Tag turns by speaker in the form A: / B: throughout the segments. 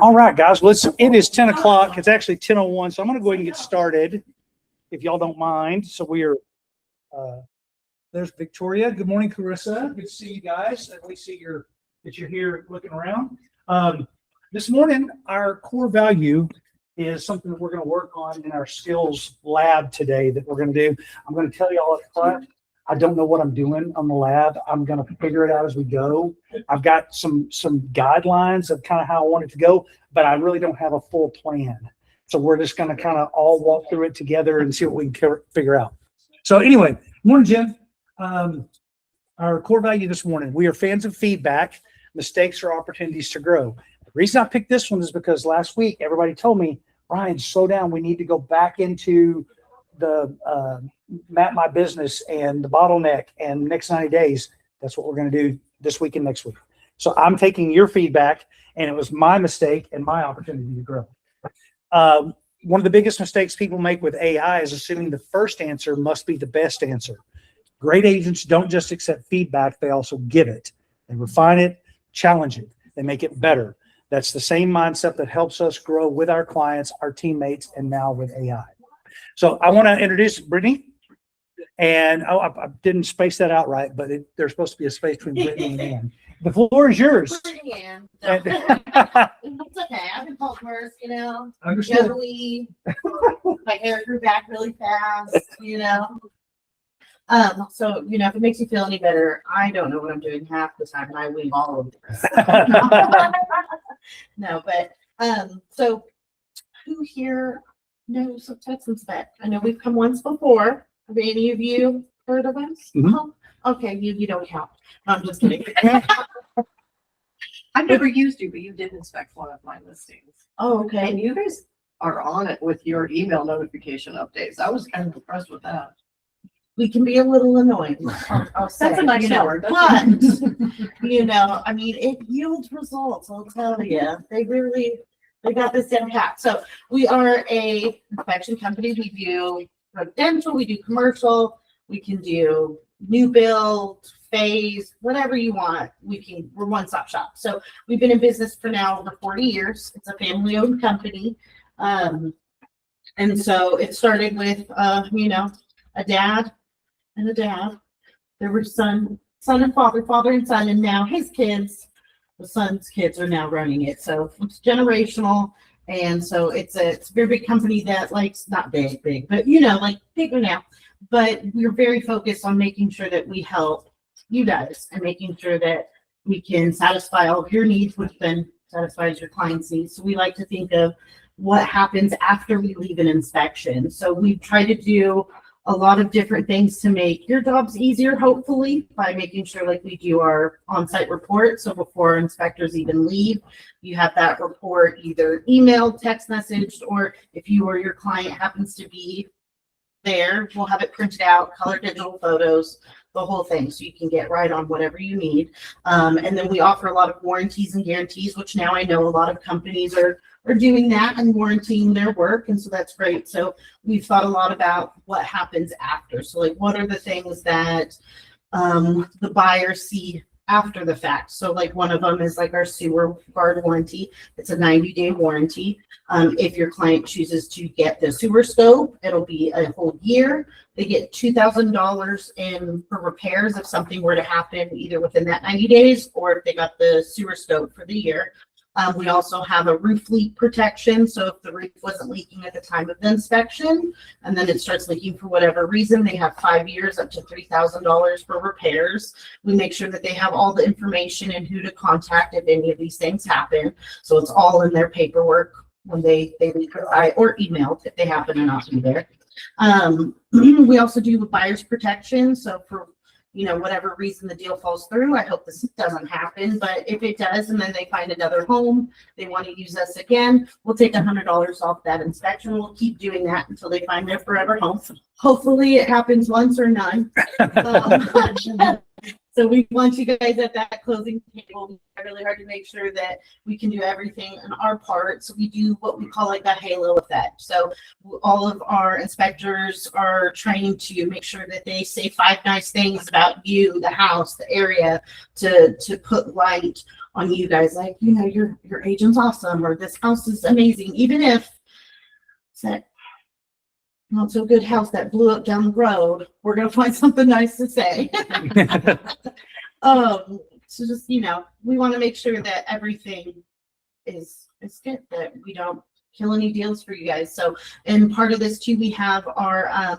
A: All right, guys, it is 10 o'clock. It's actually 10:01, so I'm going to go ahead and get started, if y'all don't mind. So we are, there's Victoria. Good morning, Carissa. Good to see you guys. We see that you're here looking around. This morning, our core value is something that we're going to work on in our skills lab today that we're going to do. I'm going to tell you all up front, I don't know what I'm doing on the lab. I'm going to figure it out as we go. I've got some guidelines of kind of how I want it to go, but I really don't have a full plan. So we're just going to kind of all walk through it together and see what we can figure out. So anyway, morning, Jim. Our core value this morning, we are fans of feedback. Mistakes are opportunities to grow. The reason I picked this one is because last week, everybody told me, Ryan, slow down. We need to go back into the Map My Business and the Bottleneck and next 90 days. That's what we're going to do this week and next week. So I'm taking your feedback, and it was my mistake and my opportunity to grow. One of the biggest mistakes people make with AI is assuming the first answer must be the best answer. Great agents don't just accept feedback, they also give it. They refine it, challenge it, they make it better. That's the same mindset that helps us grow with our clients, our teammates, and now with AI. So I want to introduce Brittany. And I didn't space that out right, but there's supposed to be a space between Brittany and Ann. The floor is yours.
B: Yeah. So, it's okay. I've been called worse, juggly. My hair grew back really fast, So, if it makes you feel any better, I don't know what I'm doing half the time, and I weave all of this. No, but, so who here knows of TexInspec? I know we've come once before. Have any of you heard of us?
A: Mm-hmm.
B: Oh, okay, you don't count. No, I'm just kidding.
C: I've never used you, but you did inspect one of my listings.
B: Oh, okay.
C: And you guys are on it with your email notification updates. I was kind of impressed with that.
B: We can be a little annoying. I'll say,
C: That's a nice word.
B: But, I mean, it yields results. I'll tell you. They got this down pat. So we are a inspection company. We do residential, we do commercial, we can do new build, phase, whatever you want. We're one-stop shop. So we've been in business for now over 40 years. It's a family-owned company. And so it started with, a dad and a dad. There were son and father and son, and now his kids, the son's kids are now running it. So it's generational. And so it's a very big company that not big, but bigger now. But we're very focused on making sure that we help you guys and making sure that we can satisfy all of your needs, which then satisfies your clients' needs. So we like to think of what happens after we leave an inspection. So we try to do a lot of different things to make your jobs easier, hopefully, by making sure we do our on-site report. So before inspectors even leave, you have that report either emailed, text messaged, or if you or your client happens to be there, we'll have it printed out, color digital photos, the whole thing, so you can get right on whatever you need. And then we offer a lot of warranties and guarantees, which now I know a lot of companies are doing that and warranting their work, and so that's great. So we've thought a lot about what happens after. So what are the things that the buyers see after the fact? So one of them is our sewer guard warranty. It's a 90-day warranty. If your client chooses to get the sewer scope, it'll be a whole year. They get $2,000 in for repairs if something were to happen either within that 90 days or if they got the sewer scope for the year. We also have a roof leak protection. So if the roof wasn't leaking at the time of the inspection and then it starts leaking for whatever reason, they have 5 years up to $3,000 for repairs. We make sure that they have all the information and who to contact if any of these things happen. So it's all in their paperwork when they leave or emailed if they happen to not be there. We also do the buyer's protection. So for whatever reason the deal falls through, I hope this doesn't happen, but if it does and then they find another home, they want to use us again, we'll take $100 off that inspection. We'll keep doing that until they find their forever home. Hopefully it happens once or none. So we want you guys at that closing table. We try really hard to make sure that we can do everything in our part. So we do what we call like a halo effect. So all of our inspectors are trying to make sure that they say 5 nice things about you, the house, the area, to put light on you guys. Like, you know, your agent's awesome, or this house is amazing. Even if it's that not so good house that blew up down the road, we're gonna find something nice to say. So just, you know, we want to make sure that everything is good, that we don't kill any deals for you guys. So, and part of this too, we have our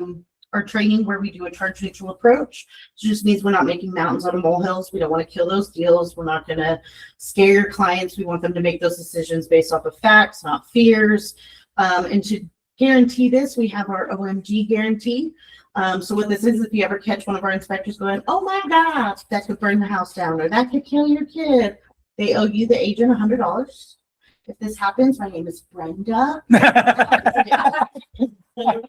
B: training where we do a charge neutral approach. So it just means we're not making mountains out of molehills. We don't want to kill those deals. We're not going to scare your clients. We want them to make those decisions based off of facts, not fears. And to guarantee this, we have our OMG guarantee. So what this is, if you ever catch one of our inspectors going, oh my gosh, that could burn the house down, or that could kill your kid, they owe you, the agent, $100. If this happens, my name is Brenda.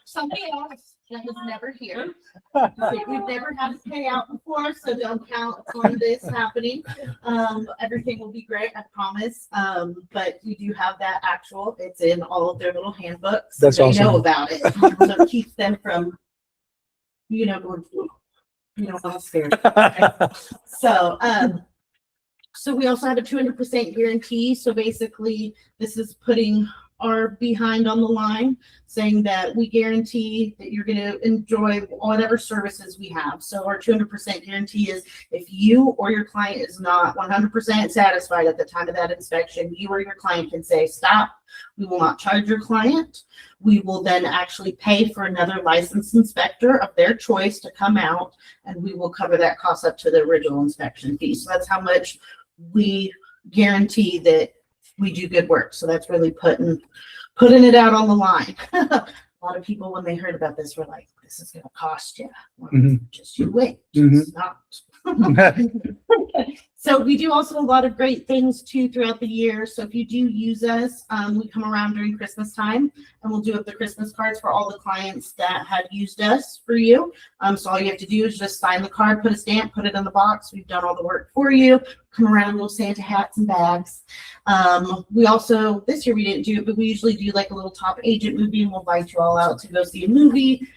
B: Somebody else that was never here. We've never had to pay out before, so don't count on this happening. Everything will be great, I promise. But we do have that actual. It's in all of their little handbooks.
A: That's
B: they
A: awesome.
B: know about it. So it keeps them from, you know, going, you know, I'm scared. So we also have a 200% guarantee. So basically, this is putting our behind on the line, saying that we guarantee that you're going to enjoy whatever services we have. So our 200% guarantee is if you or your client is not 100% satisfied at the time of that inspection, you or your client can say, stop. We will not charge your client. We will then actually pay for another licensed inspector of their choice to come out, and we will cover that cost up to the original inspection fee. So that's how much we guarantee that we do good work. So that's really putting it out on the line. A lot of people, when they heard about this, were like, this is going to cost you. Well, just you wait. It's not. So we do also a lot of great things too throughout the year. So if you do use us, we come around during Christmas time and we'll do up the Christmas cards for all the clients that had used us for you. So all you have to do is just sign the card, put a stamp, put it in the box. We've done all the work for you. Come around in little Santa hats and bags. We also, this year we didn't do it, but we usually do like a little top agent movie, and we'll invite you all out to go see a movie.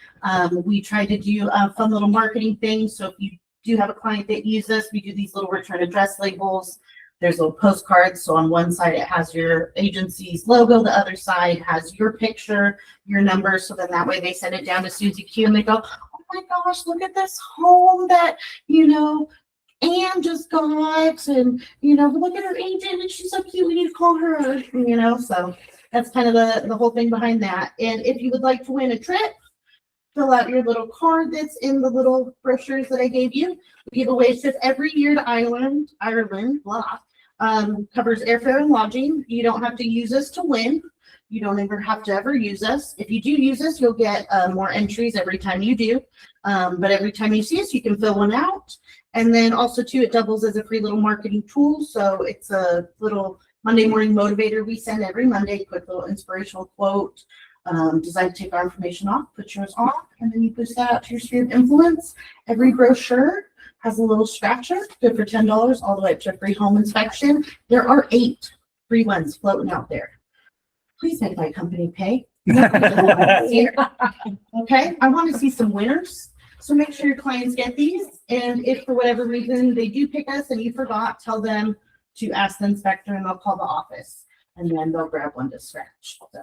B: We try to do fun little marketing things. So if you do have a client that uses us, we do these little return address labels. There's little postcards. So on one side, it has your agency's logo. The other side has your picture, your number. So then that way they send it down to Susie Q and they go, oh my gosh, look at this home that, you know, Anne just got, and, you know, look at her agent and she's so cute. We need to call her, you know, so that's kind of the whole thing behind that. And if you would like to win a trip, fill out your little card that's in the little brochures that I gave you. We give away a trip every year to Ireland, blah. Covers airfare and lodging. You don't have to use us to win. You don't ever have to ever use us. If you do use us, you'll get more entries every time you do. But every time you see us, you can fill one out. And then also too, it doubles as a free little marketing tool. So it's a little Monday morning motivator we send every Monday, quick little inspirational quote. Designed to take our information off, put yours on, and then you push that out to your sphere of influence. Every brochure has a little scratcher, good for $10, all the way up to a free home inspection. There are 8 free ones floating out there. Please make my company pay. Okay, I want to see some winners. So make sure your clients get these. And if for whatever reason they do pick us and you forgot, tell them to ask the inspector and they'll call the office. And then they'll grab one to scratch. So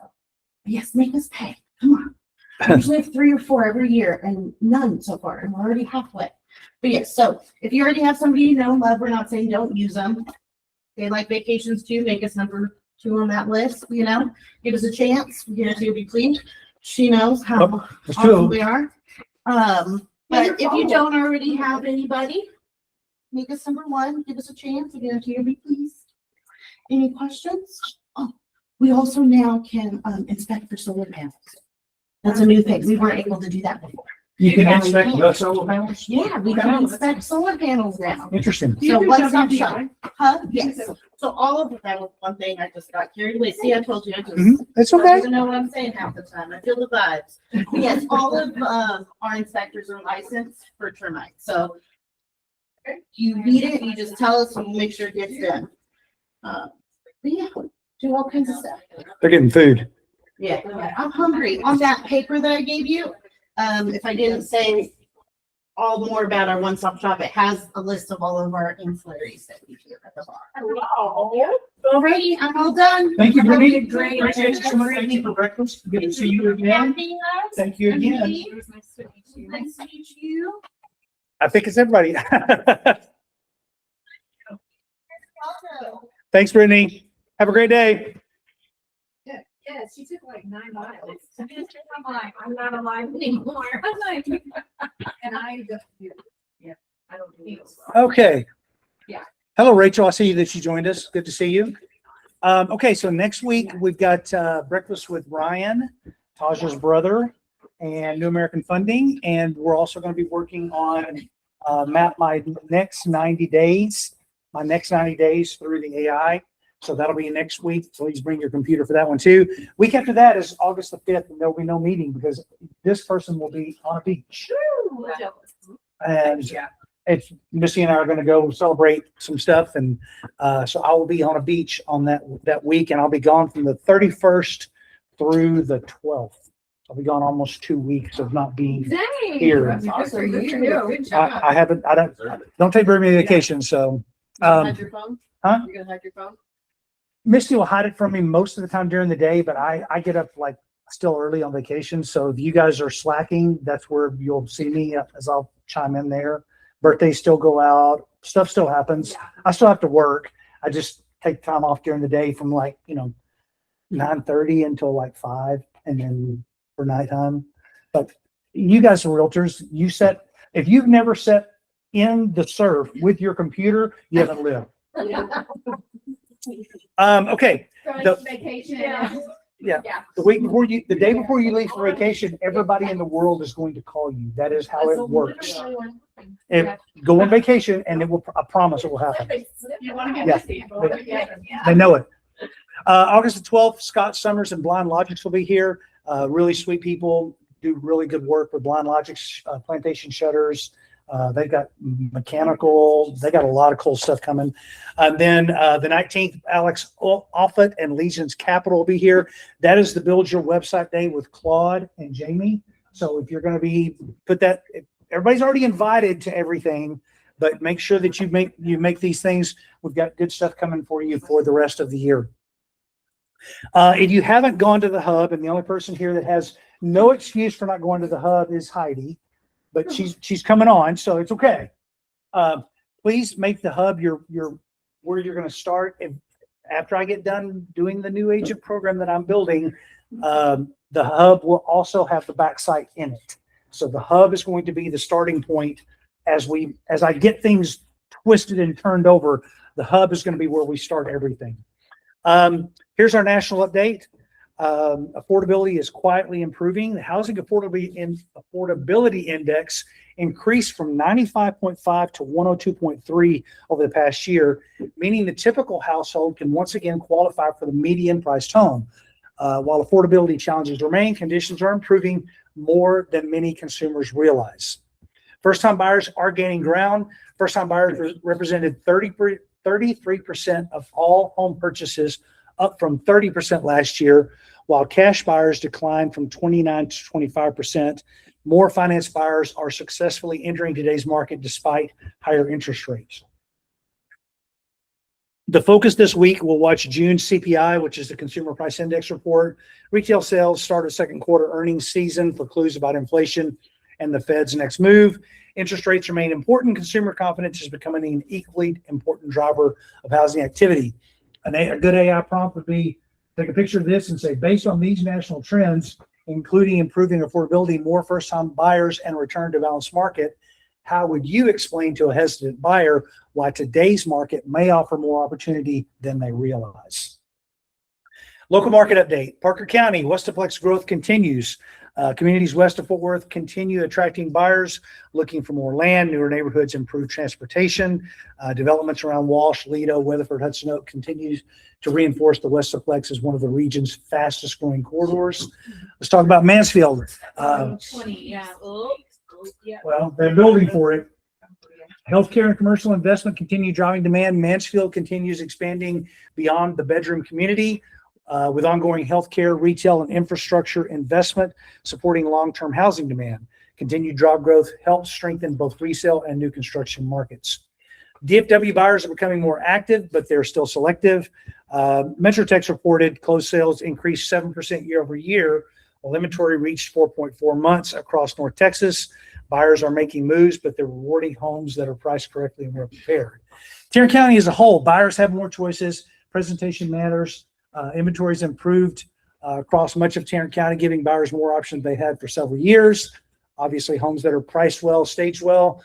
B: yes, make us pay. Come on. I usually have 3 or 4 every year and none so far. And we're already halfway. But yes, so if you already have somebody you know and love, we're not saying don't use them. They like vacations too. Make us number 2 on that list, you know. Give us a chance. We guarantee you'll be pleased. She knows how awesome we are. But if you don't already have anybody, make us number 1. Give us a chance. We guarantee you'll be pleased. Any questions? Oh, we also now can inspect for solar panels. That's a new thing. We weren't able to do that before.
A: You can inspect the solar panels?
B: Yeah, we can inspect solar panels now.
A: Interesting.
B: So what's up, Sean? Huh? Yes. So all of that was one thing I just got carried away. See, I told you I just
A: It's
B: I don't
A: okay.
B: even know what I'm saying half the time. I feel the vibes. But yes, all of our inspectors are licensed for termites. So If you need it, you just tell us and we'll make sure it gets done. But yeah, do all kinds of stuff.
A: They're getting food.
B: Yeah, I'm hungry. On that paper that I gave you, if I didn't say all more about our one-stop shop, it has a list of all of our ancillaries that we do at the bar. Alrighty, I'm all done.
A: Thank you, Brittany.
B: Great.
A: Appreciate you coming in for breakfast. Good to see you again. Thank you again.
B: Nice to meet you.
A: I think it's everybody. Thanks, Brittany. Have a great day.
D: Yeah, she took like 9 miles. I'm like, I'm not alive anymore. I'm like, and I just, yeah, I don't do this.
A: Okay.
D: Yeah.
A: Hello, Rachel. I see that you joined us. Good to see you. Okay, so next week we've got breakfast with Ryan, Taja's brother, and New American Funding, and we're also going to be working on my next 90 days through the AI. So that'll be next week. Please bring your computer for that one too. Week after that is August the 5th, and there'll be no meeting because this person will be on a beach. And it's Missy and I are going to go celebrate some stuff, and so I will be on a beach on that week, and I'll be gone from the 31st through the 12th. I'll be gone almost 2 weeks of not being here.
D: That's awesome. Good for you. Good job.
A: I don't take very many vacations, so
B: Hide your phone?
A: huh?
B: You're gonna hide your phone?
A: Misty will hide it from me most of the time during the day, but I get up like still early on vacation. So if you guys are slacking, that's where you'll see me as I'll chime in there. Birthdays still go out, stuff still happens. I still have to work. I just take time off during the day from 9:30 until 5, and then for nighttime. But you guys are realtors. If you've never sat in the surf with your computer, you haven't lived. Okay.
D: Vacation.
A: Yeah. The day before you leave for vacation, everybody in the world is going to call you. That is how it works. Go on vacation, and I promise it will happen.
D: You want to
A: Yeah. They know it. August the 12th, Scott Summers and Blind Logics will be here. Really sweet people, do really good work with Blind Logics, plantation shutters. They've got mechanical, they got a lot of cool stuff coming. Then the 19th, Alex Offit and Legions Capital will be here. That is the Build Your Website Day with Claude and Jamie. So if you're going to everybody's already invited to everything, but make sure that you make these things. We've got good stuff coming for you for the rest of the year. If you haven't gone to the hub, and the only person here that has no excuse for not going to the hub is Heidi, but she's coming on, so it's okay. Please make the hub where you're going to start. And after I get done doing the new agent program that I'm building, the hub will also have the backsite in it. So the hub is going to be the starting point as I get things twisted and turned over. The hub is going to be where we start everything. Here's our national update. Affordability is quietly improving. The housing affordability index increased from 95.5 to 102.3 over the past year, meaning the typical household can once again qualify for the median priced home. While affordability challenges remain, conditions are improving more than many consumers realize. First-time buyers are gaining ground. First-time buyers represented 33% of all home purchases, up from 30% last year, while cash buyers declined from 29 to 25%. More finance buyers are successfully entering today's market despite higher interest rates. The focus this week, we'll watch June CPI, which is the Consumer Price Index report. Retail sales start of second quarter earnings season for clues about inflation and the Fed's next move. Interest rates remain important. Consumer confidence is becoming an equally important driver of housing activity. A good AI prompt would be, take a picture of this and say, based on these national trends, including improving affordability, more first-time buyers, and return to balanced market, how would you explain to a hesitant buyer why today's market may offer more opportunity than they realize? Local market update. Parker County, Westaplex growth continues. Communities west of Fort Worth continue attracting buyers looking for more land, newer neighborhoods, improved transportation. Developments around Walsh, Lido, Weatherford, Hudson Oak continues to reinforce the Westaplex as one of the region's fastest growing corridors. Let's talk about Mansfield.
D: 20, yeah. Oh, yeah.
A: Well, they're building for it. Healthcare and commercial investment continue driving demand. Mansfield continues expanding beyond the bedroom community with ongoing healthcare, retail, and infrastructure investment supporting long-term housing demand. Continued job growth helps strengthen both resale and new construction markets. DFW buyers are becoming more active, but they're still selective. MetroTex reported closed sales increased 7% year over year, while inventory reached 4.4 months across North Texas. Buyers are making moves, but they're rewarding homes that are priced correctly and well prepared. Tarrant County as a whole, buyers have more choices. Presentation matters. Inventory's improved across much of Tarrant County, giving buyers more options they had for several years. Obviously, homes that are priced well, staged well,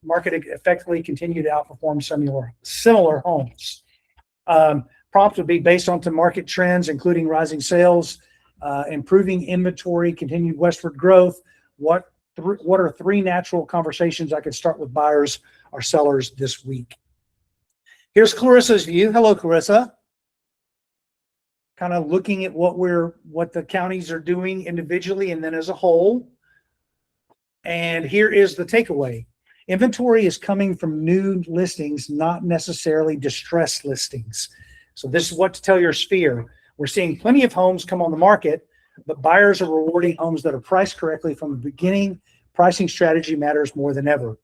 A: market effectively continue to outperform similar homes. Prompts would be based on some market trends, including rising sales, improving inventory, continued westward growth. What are three natural conversations I could start with buyers or sellers this week? Here's Clarissa's view. Hello, Clarissa. Kind of looking at what the counties are doing individually and then as a whole. And here is the takeaway. Inventory is coming from new listings, not necessarily distressed listings. So this is what to tell your sphere. We're seeing plenty of homes come on the market, but buyers are rewarding homes that are priced correctly from the beginning. Pricing strategy matters more than ever.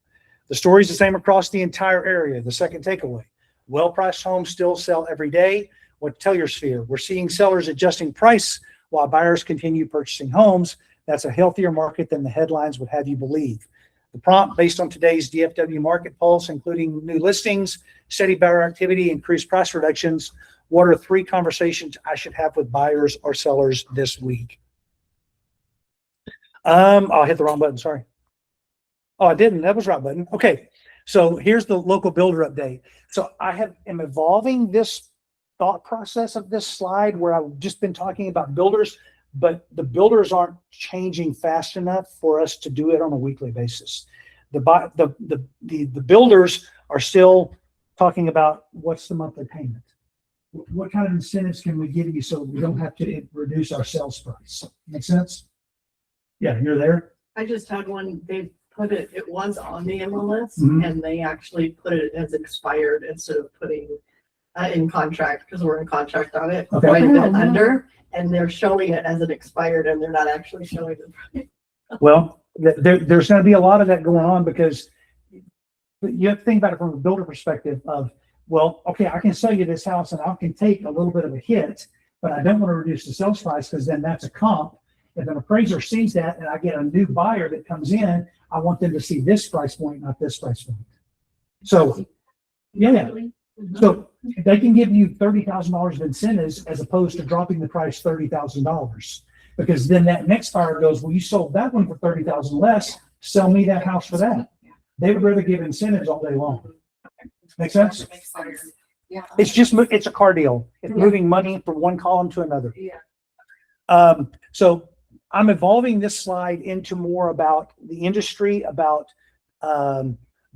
A: The story is the same across the entire area. The second takeaway, well-priced homes still sell every day. What to tell your sphere? We're seeing sellers adjusting price while buyers continue purchasing homes. That's a healthier market than the headlines would have you believe. The prompt based on today's DFW market pulse, including new listings, steady buyer activity, increased price reductions. What are three conversations I should have with buyers or sellers this week? I hit the wrong button. Sorry. Oh, I didn't. That was the right button. Okay. So here's the local builder update. So am evolving this thought process of this slide where I've just been talking about builders, but the builders aren't changing fast enough for us to do it on a weekly basis. The builders are still talking about what's the monthly payment. What kind of incentives can we give you so we don't have to reduce our sales price? Make sense? Yeah, you're there.
C: I just had one, they put it was on the MLS
A: Mhm.
C: and they actually put it as expired instead of putting in contract, because we're in contract on it,
A: Okay.
C: quite a bit under, and they're showing it as an expired and they're not actually showing it.
A: Well, there's going to be a lot of that going on because you have to think about it from a builder perspective of, well, okay, I can sell you this house and I can take a little bit of a hit, but I don't want to reduce the sales price because then that's a comp. If an appraiser sees that and I get a new buyer that comes in, I want them to see this price point, not this price point. So, yeah. So they can give you $30,000 of incentives as opposed to dropping the price $30,000, because then that next buyer goes, well, you sold that one for $30,000 less. Sell me that house for that. They would rather give incentives all day long. Make sense?
C: Yeah.
A: It's a car deal. It's moving money from one column to another.
C: Yeah.
A: So I'm evolving this slide into more about the industry, about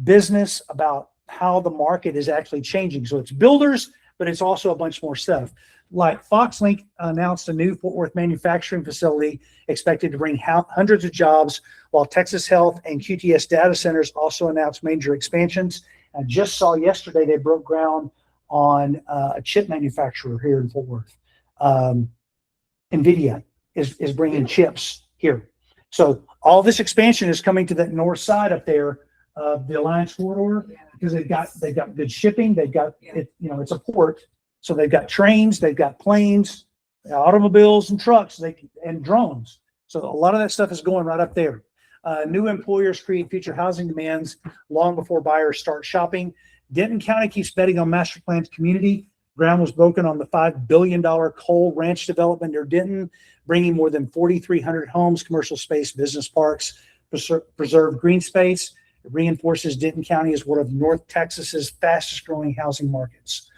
A: business, about how the market is actually changing. So it's builders, but it's also a bunch more stuff. Like Foxlink announced a new Fort Worth manufacturing facility expected to bring hundreds of jobs, while Texas Health and QTS data centers also announced major expansions. I just saw yesterday they broke ground on a chip manufacturer here in Fort Worth. NVIDIA is bringing chips here. So all this expansion is coming to that north side up there of the Alliance Corridor, because they've got good shipping. They've got it, it's a port. So they've got trains, they've got planes, automobiles and trucks, and drones. So a lot of that stuff is going right up there. New employers create future housing demands long before buyers start shopping. Denton County keeps betting on master planned community. Ground was broken on the $5 billion coal ranch development near Denton, bringing more than 4,300 homes, commercial space, business parks, preserved green space. It reinforces Denton County as one of North Texas's fastest growing housing markets.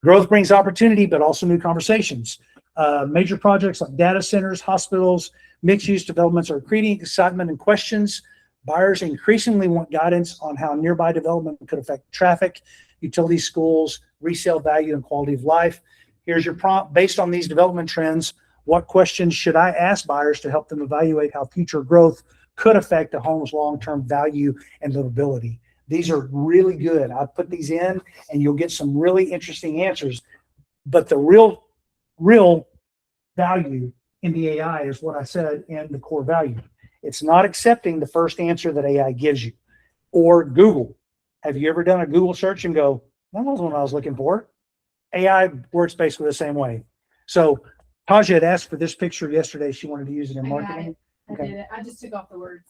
A: Growth brings opportunity, but also new conversations. Major projects like data centers, hospitals, mixed-use developments are creating excitement and questions. Buyers increasingly want guidance on how nearby development could affect traffic, utilities, schools, resale value, and quality of life. Here's your prompt. Based on these development trends, what questions should I ask buyers to help them evaluate how future growth could affect a home's long-term value and livability? These are really good. I put these in and you'll get some really interesting answers. But the real value in the AI is what I said in the core value. It's not accepting the first answer that AI gives you. Or Google. Have you ever done a Google search and go, that wasn't what I was looking for? AI works basically the same way. So Taja had asked for this picture yesterday. She wanted to use it in
D: I got
A: marketing.
D: it. I
A: Okay.
D: did it. I just took off the words.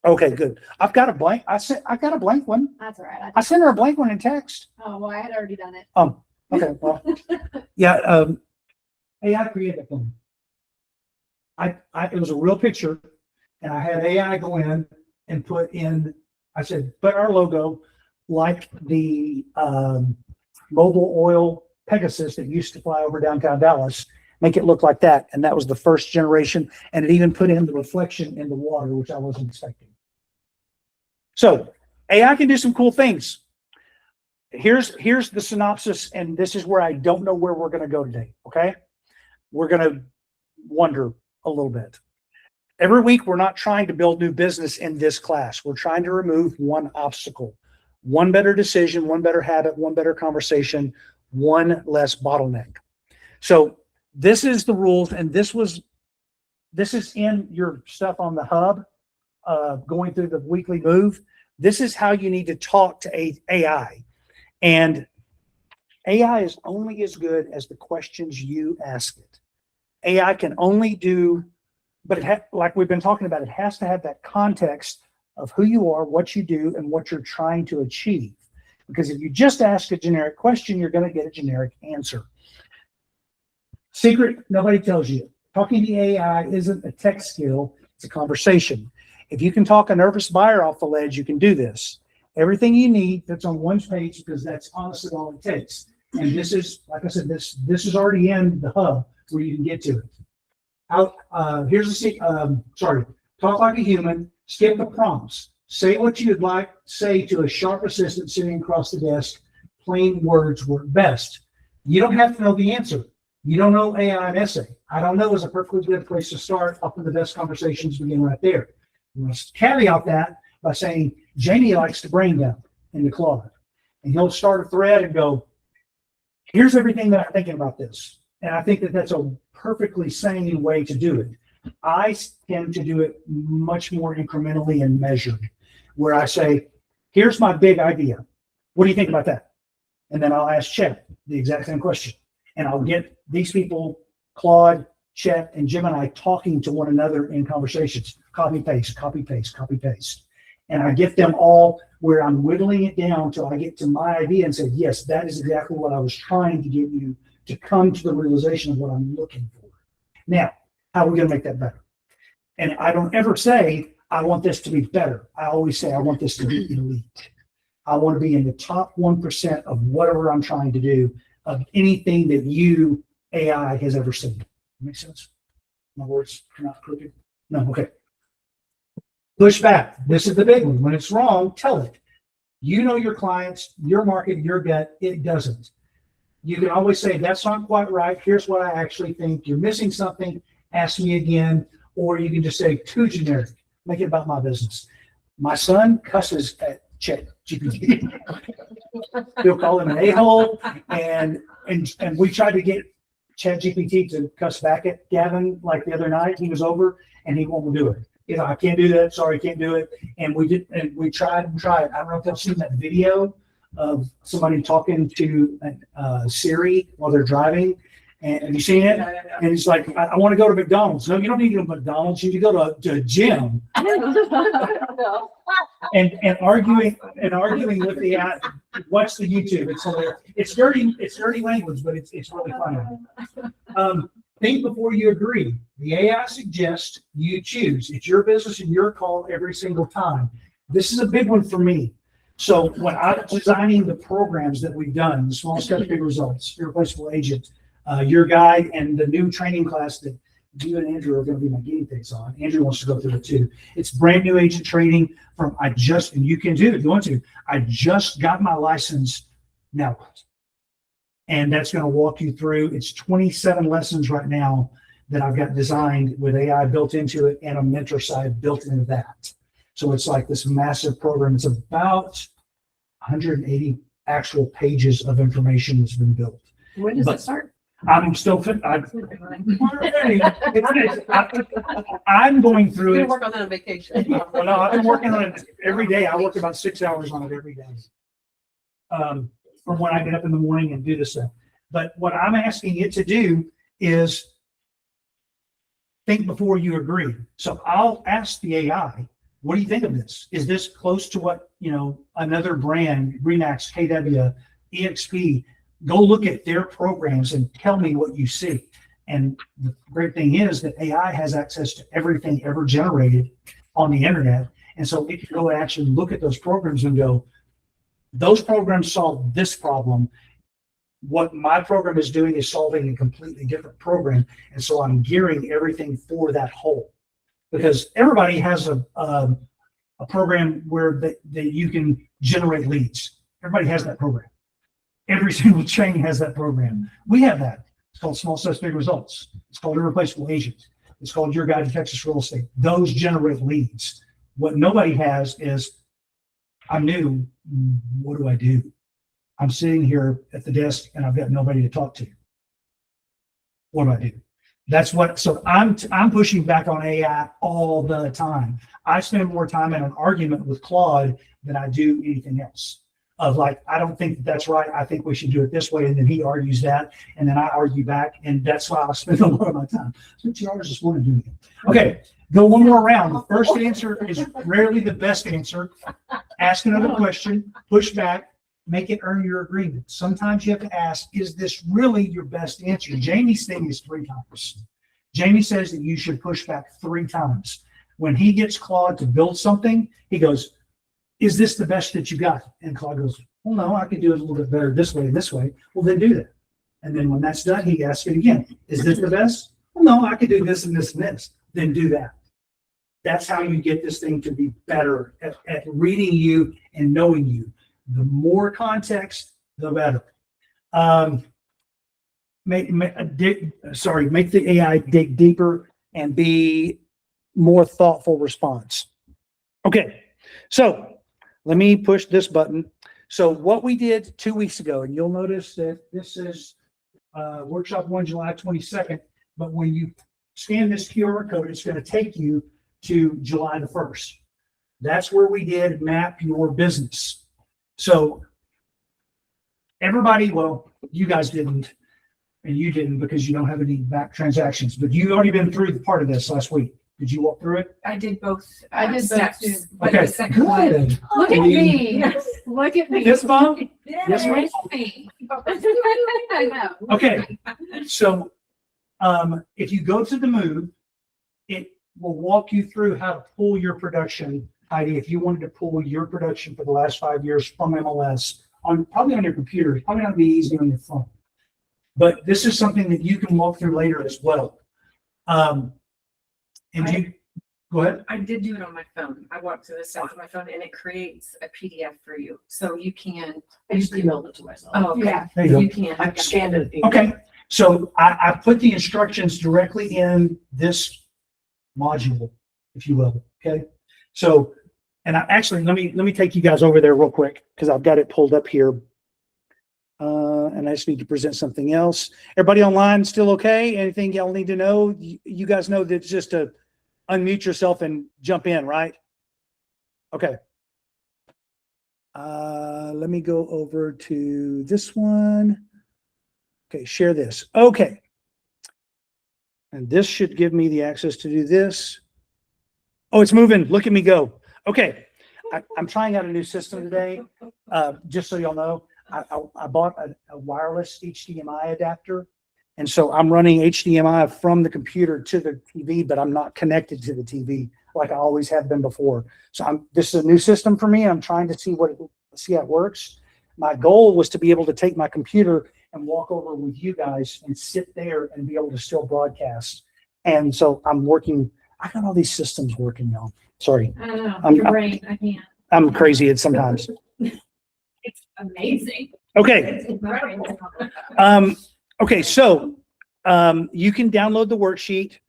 A: Okay, good. I've got a blank. I got a blank one.
D: That's all right.
A: I sent her a blank one in text.
D: Oh, well, I had already done it.
A: Okay, well, yeah, AI created that one. It was a real picture, and I had AI go in and put in, I said, put our logo like the mobile oil Pegasus that used to fly over downtown Dallas, make it look like that. And that was the first generation, and it even put in the reflection in the water, which I wasn't expecting. So AI can do some cool things. Here's the synopsis, and this is where I don't know where we're going to go today. Okay. We're going to wonder a little bit. Every week, we're not trying to build new business in this class. We're trying to remove one obstacle, one better decision, one better habit, one better conversation, one less bottleneck. So this is the rules, and this is in your stuff on the hub, going through the weekly move. This is how you need to talk to AI. And AI is only as good as the questions you ask it. AI can only do, but like we've been talking about, it has to have that context of who you are, what you do, and what you're trying to achieve. Because if you just ask a generic question, you're going to get a generic answer. Secret, nobody tells you. Talking to AI isn't a tech skill, it's a conversation. If you can talk a nervous buyer off the ledge, you can do this. Everything you need that's on one page, because that's honestly all it takes. And this is, like I said, this is already in the hub where you can get to it. Here's the talk like a human, skip the prompts. Say what you'd like to say to a sharp assistant sitting across the desk. Plain words work best. You don't have to know the answer. You don't know AI and essay. I don't know is a perfectly good place to start. Often the best conversations begin right there. You must caveat that by saying, Jamie likes to brain dump in the Claude. And he'll start a thread and go, here's everything that I'm thinking about this. And I think that that's a perfectly sane way to do it. I tend to do it much more incrementally and measured, where I say, here's my big idea. What do you think about that? And then I'll ask Chet the exact same question. And I'll get these people, Claude, Chet, and Gemini, talking to one another in conversations. Copy, paste, copy, paste, copy, paste. And I get them all where I'm whittling it down till I get to my idea and say, yes, that is exactly what I was trying to get you to come to the realization of what I'm looking for. Now, how are we going to make that better? And I don't ever say, I want this to be better. I always say, I want this to be elite. I want to be in the top 1% of whatever I'm trying to do, of anything that you, AI, has ever seen. Make sense? My words are not crooked? No, okay. Push back. This is the big one. When it's wrong, tell it. You know your clients, your market, your gut. It doesn't. You can always say, that's not quite right. Here's what I actually think. You're missing something. Ask me again. Or you can just say, too generic. Make it about my business. My son cusses at ChatGPT. He'll call him an a-hole. And we tried to get ChatGPT to cuss back at Gavin like the other night. He was over and he won't do it. I can't do that. Sorry, can't do it. And we did, and we tried and tried. I don't know if you've seen that video of somebody talking to Siri while they're driving. And have you seen it? And it's like, I want to go to McDonald's. No, you don't need to go to McDonald's. You need to go to a gym. and arguing with the watch the YouTube. It's hilarious. It's dirty language, but it's really funny. Think before you agree. The AI suggests, you choose. It's your business and your call every single time. This is a big one for me. So when I'm designing the programs that we've done, the small steps, big results, irreplaceable agent, your guide, and the new training class that you and Andrew are going to be my guinea pigs on. Andrew wants to go through it too. It's brand new agent training from and you can do it if you want to. I just got my license now. And that's going to walk you through. It's 27 lessons right now that I've got designed with AI built into it and a mentor side built into that. So it's like this massive program. It's about 180 actual pages of information has been built.
C: When does
A: But-
C: it start?
A: I'm still fit. I'm going through
C: We're
A: it.
C: gonna work on that on vacation.
A: Well, no, I've been working on it every day. I work about 6 hours on it every day. From when I get up in the morning and do this stuff. But what I'm asking it to do is think before you agree. So I'll ask the AI, what do you think of this? Is this close to what, another brand, Remax, KW, EXP, go look at their programs and tell me what you see. And the great thing is that AI has access to everything ever generated on the internet. And so it can go and actually look at those programs and go, those programs solve this problem. What my program is doing is solving a completely different program. And so I'm gearing everything for that whole. Because everybody has a program where that you can generate leads. Everybody has that program. Every single chain has that program. We have that. It's called Small Steps, Big Results. It's called Irreplaceable Agent. It's called Your Guide to Texas Real Estate. Those generate leads. What nobody has is, I'm new. What do I do? I'm sitting here at the desk and I've got nobody to talk to. What do I do? That's what, so I'm pushing back on AI all the time. I spend more time in an argument with Claude than I do anything else. Of like, I don't think that's right. I think we should do it this way. And then he argues that. And then I argue back. And that's why I spend a lot of my time. So 2 hours this morning doing it. Okay, go one more round. The first answer is rarely the best answer. Ask another question, push back, make it earn your agreement. Sometimes you have to ask, is this really your best answer? Jamie's thing is 3 times. Jamie says that you should push back 3 times. When he gets Claude to build something, he goes, is this the best that you got? And Claude goes, well, no, I could do it a little bit better this way and this way. Well, then do that. And then when that's done, he asks it again. Is this the best? Well, no, I could do this and this and this. Then do that. That's how you get this thing to be better at reading you and knowing you. The more context, the better. Make the AI dig deeper and be more thoughtful response. Okay, so let me push this button. So what we did 2 weeks ago, and you'll notice that this is workshop 1, July 22nd, but when you scan this QR code, it's going to take you to July the 1st. That's where we did map your business. So everybody, well, you guys didn't, and you didn't because you don't have any back transactions, but you've already been through the part of this last week. Did you walk through it?
D: I did both.
C: I did both too.
D: But
A: Okay,
D: the second one.
A: good.
D: Look at me. Look at me.
A: This mom? Yes, ma'am.
D: Look at me. I know.
A: Okay, so if you go to the move, it will walk you through how to pull your production. Heidi, if you wanted to pull your production for the last 5 years from MLS, probably on your computer, it's probably not be easy on your phone. But this is something that you can walk through later as well. Go ahead.
E: I did do it on my phone. I walked through this stuff on my phone and it creates a PDF for you. So you can.
C: I just emailed it to myself.
E: Oh, okay.
D: Yeah.
A: There you go.
E: You can.
C: I scanned it.
A: Okay, so I put the instructions directly in this module, if you will. Okay, so and I actually let me take you guys over there real quick because I've got it pulled up here. And I just need to present something else. Everybody online still okay? Anything y'all need to know? You guys know that it's just to unmute yourself and jump in, right? Okay. Let me go over to this one. Okay, share this. Okay. And this should give me the access to do this. Oh, it's moving. Look at me go. Okay. I'm trying out a new system today. Just so y'all know. I bought a wireless HDMI adapter. And so I'm running HDMI from the computer to the TV, but I'm not connected to the TV like I always have been before. So this is a new system for me. I'm trying to see how it works. My goal was to be able to take my computer and walk over with you guys and sit there and be able to still broadcast. And so I'm working. I got all these systems working, y'all. Sorry.
D: I don't know.
A: I'm-
D: You're right. I can't.
A: I'm crazy at sometimes.
D: It's amazing.
A: Okay.
D: It's incredible.
A: Okay, so you can download the worksheet,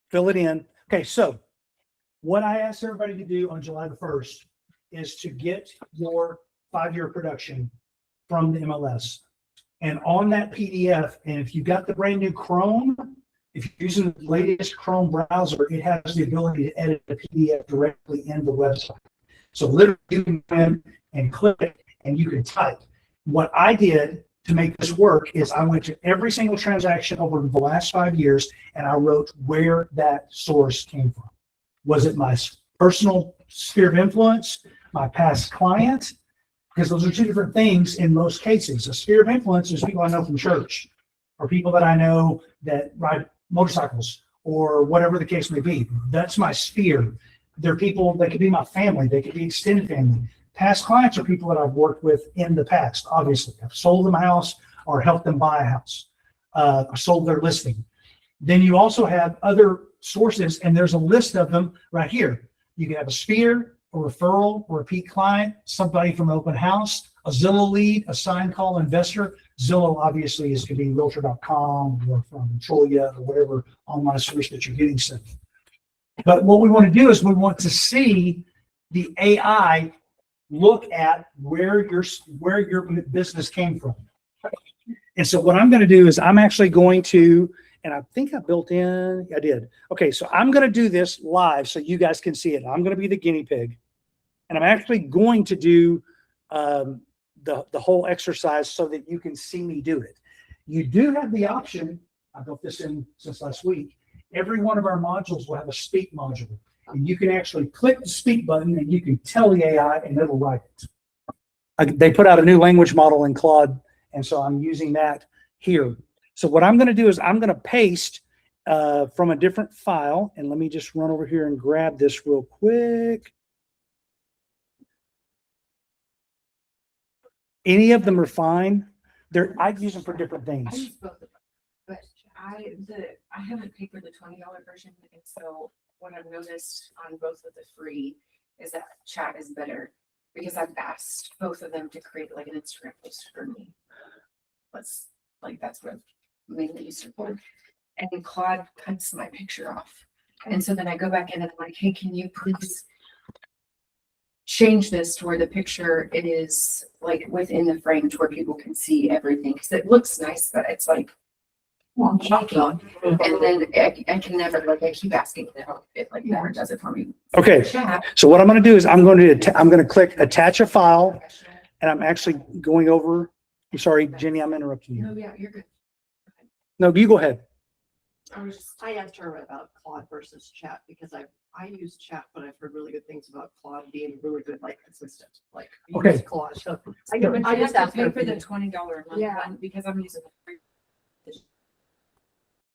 A: fill it in. Okay, so what I asked everybody to do on July the 1st is to get your 5-year production from the MLS. And on that PDF, and if you've got the brand new Chrome, if you're using the latest Chrome browser, it has the ability to edit the PDF directly in the website. So literally you can go in and click it and you can type. What I did to make this work is I went to every single transaction over the last 5 years and I wrote where that source came from. Was it my personal sphere of influence, my past client? Because those are two different things in most cases. A sphere of influence is people I know from church or people that I know that ride motorcycles or whatever the case may be. That's my sphere. They're people that could be my family. They could be extended family. Past clients are people that I've worked with in the past, obviously. I've sold them a house or helped them buy a house. I sold their listing. Then you also have other sources, and there's a list of them right here. You can have a sphere, a referral, a repeat client, somebody from an open house, a Zillow lead, a sign call investor. Zillow obviously is going to be realtor.com or from Troya or whatever online source that you're getting sent. But what we want to do is we want to see the AI look at where your business came from. And so what I'm going to do is I'm actually going to, and I think I built in, I did. Okay, so I'm going to do this live so you guys can see it. I'm going to be the guinea pig. And I'm actually going to do the whole exercise so that you can see me do it. You do have the option, I built this in since last week, every one of our modules will have a speak module. And you can actually click the speak button and you can tell the AI and it'll write it. They put out a new language model in Claude, and so I'm using that here. So what I'm going to do is I'm going to paste from a different file, and let me just run over here and grab this real quick. Any of them are fine. I use them for different
E: I
A: things.
E: use both of them, but I haven't paid for the $20 version, and so what I've noticed on both of the free is that chat is better because I've asked both of them to create like an Instagram post for me. That's what I've mainly used it for. And Claude cuts my picture off, and so then I go back in and I'm like, hey, can you please change this to where the picture is like within the frame to where people can see everything, because it looks nice, but it's like shocking. And then I can never, like, I keep asking to help it, like never does it for me.
A: Okay,
E: Chat.
A: so what I'm going to do is I'm going to click attach a file, and I'm actually going over. I'm sorry, Jenny, I'm interrupting
E: No,
A: you.
E: yeah, you're good.
A: No, you go ahead.
C: I asked her about Claude versus chat because I use chat, but I've heard really good things about Claude being really good, like consistent, like
A: Okay.
C: use Claude. So I
E: I
C: just
E: just have
C: asked
E: to
C: her
E: pay for the
C: opinion.
E: $20 a month
C: Yeah.
E: one because I'm using the free.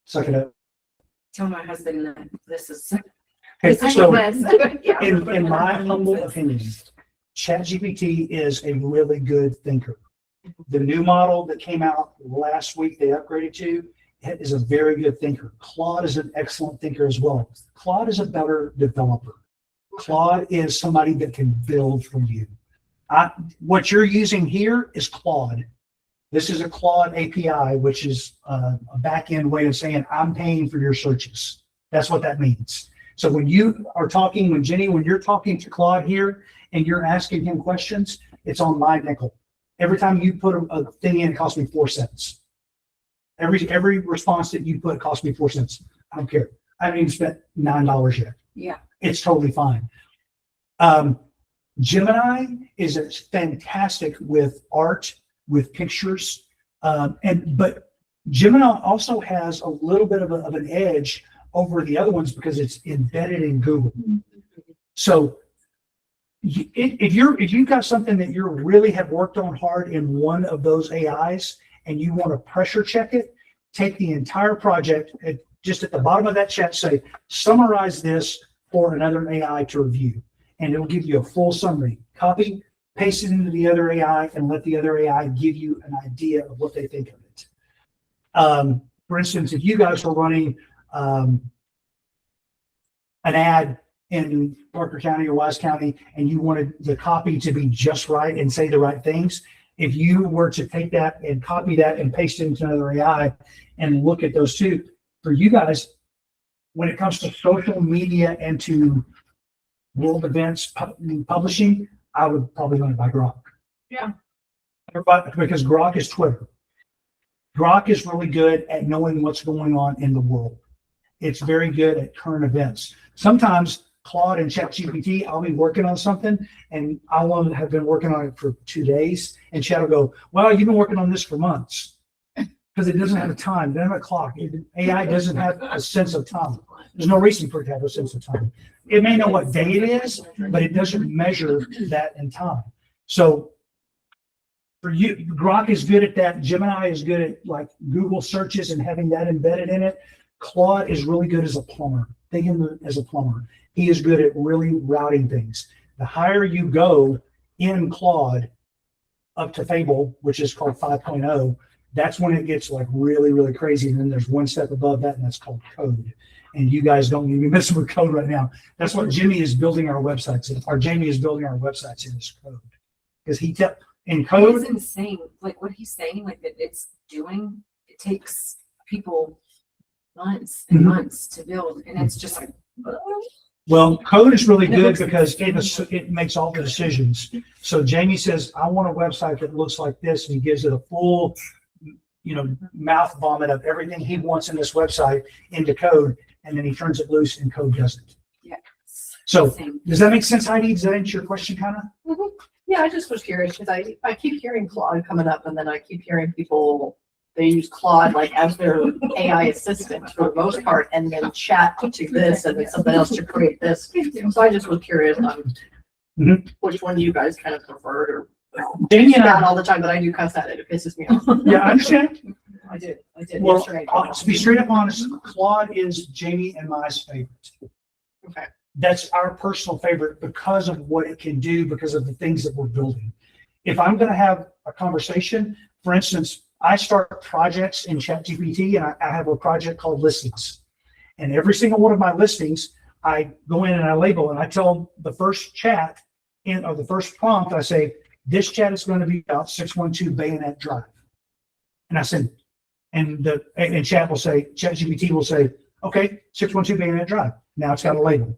A: Suck it up.
E: Tell my husband that this is.
A: Okay, so
E: Yeah.
A: in my humble opinion, ChatGPT is a really good thinker. The new model that came out last week, they upgraded to, is a very good thinker. Claude is an excellent thinker as well. Claude is a better developer. Claude is somebody that can build for you. What you're using here is Claude. This is a Claude API, which is a back-end way of saying I'm paying for your searches. That's what that means. So when you are talking, when you're talking to Claude here and you're asking him questions, it's on my nickel. Every time you put a thing in, it costs me 4 cents. Every response that you put costs me 4 cents. I don't care. I haven't even spent $9 yet.
E: Yeah.
A: It's totally fine. Gemini is fantastic with art, with pictures, but Gemini also has a little bit of an edge over the other ones because it's embedded in Google. So if you've got something that you really have worked on hard in one of those AIs and you want to pressure check it, take the entire project and just at the bottom of that chat say, summarize this for another AI to review. And it'll give you a full summary. Copy, paste it into the other AI and let the other AI give you an idea of what they think of it. For instance, if you guys were running an ad in Parker County or Wise County and you wanted the copy to be just right and say the right things, if you were to take that and copy that and paste it into another AI and look at those two, for you guys, when it comes to social media and to world events publishing, I would probably run it by Grok.
E: Yeah.
A: Everybody, because Grok is Twitter. Grok is really good at knowing what's going on in the world. It's very good at current events. Sometimes Claude and ChatGPT, I'll be working on something and I will have been working on it for 2 days, and Chat will go, well, you've been working on this for months. Because it doesn't have a time, it doesn't have a clock. AI doesn't have a sense of time. There's no reason for it to have a sense of time. It may know what day it is, but it doesn't measure that in time. So for you, Grok is good at that. Gemini is good at like Google searches and having that embedded in it. Claude is really good as a plumber. Think of him as a plumber. He is good at really routing things. The higher you go in Claude up to Fable, which is called 5.0, that's when it gets like really, really crazy. And then there's one step above that, and that's called code. And you guys don't need to be messing with code right now. That's what Jimmy is building our websites in, or Jamie is building our websites in, is code. Because in code,
E: It's insane. Like what he's saying, like that it's doing, it takes people months and
A: Mhm.
E: months to build. And it's just like,
A: well, code is really good because it makes all the decisions. So Jamie says, I want a website that looks like this, and he gives it a full, mouth vomit of everything he wants in this website into code, and then he turns it loose and code does it.
E: yeah.
A: So
E: Insane.
A: does that make sense, Heidi? Does that answer your question kind of?
C: Yeah, I just was curious because I keep hearing Claude coming up, and then I keep hearing people, they use Claude like as their AI assistant for the most part, and then chat to this and then something else to create this. So I just was curious on
A: Mhm.
C: which one you guys kind of preferred, or
A: Jamie and
C: not
A: I,
C: all the time, but I do cuss at it. It pisses me off.
A: yeah, I understand.
C: I did yesterday.
A: Well, to be straight up honest, Claude is Jamie and my favorite.
C: Okay.
A: That's our personal favorite because of what it can do, because of the things that we're building. If I'm going to have a conversation, for instance, I start projects in ChatGPT, and I have a project called listings. And every single one of my listings, I go in and I label, and I tell the first chat or the first prompt, I say, this chat is going to be about 612 Bayonet Drive. And I said, and chat will say, ChatGPT will say, okay, 612 Bayonet Drive. Now it's got a label.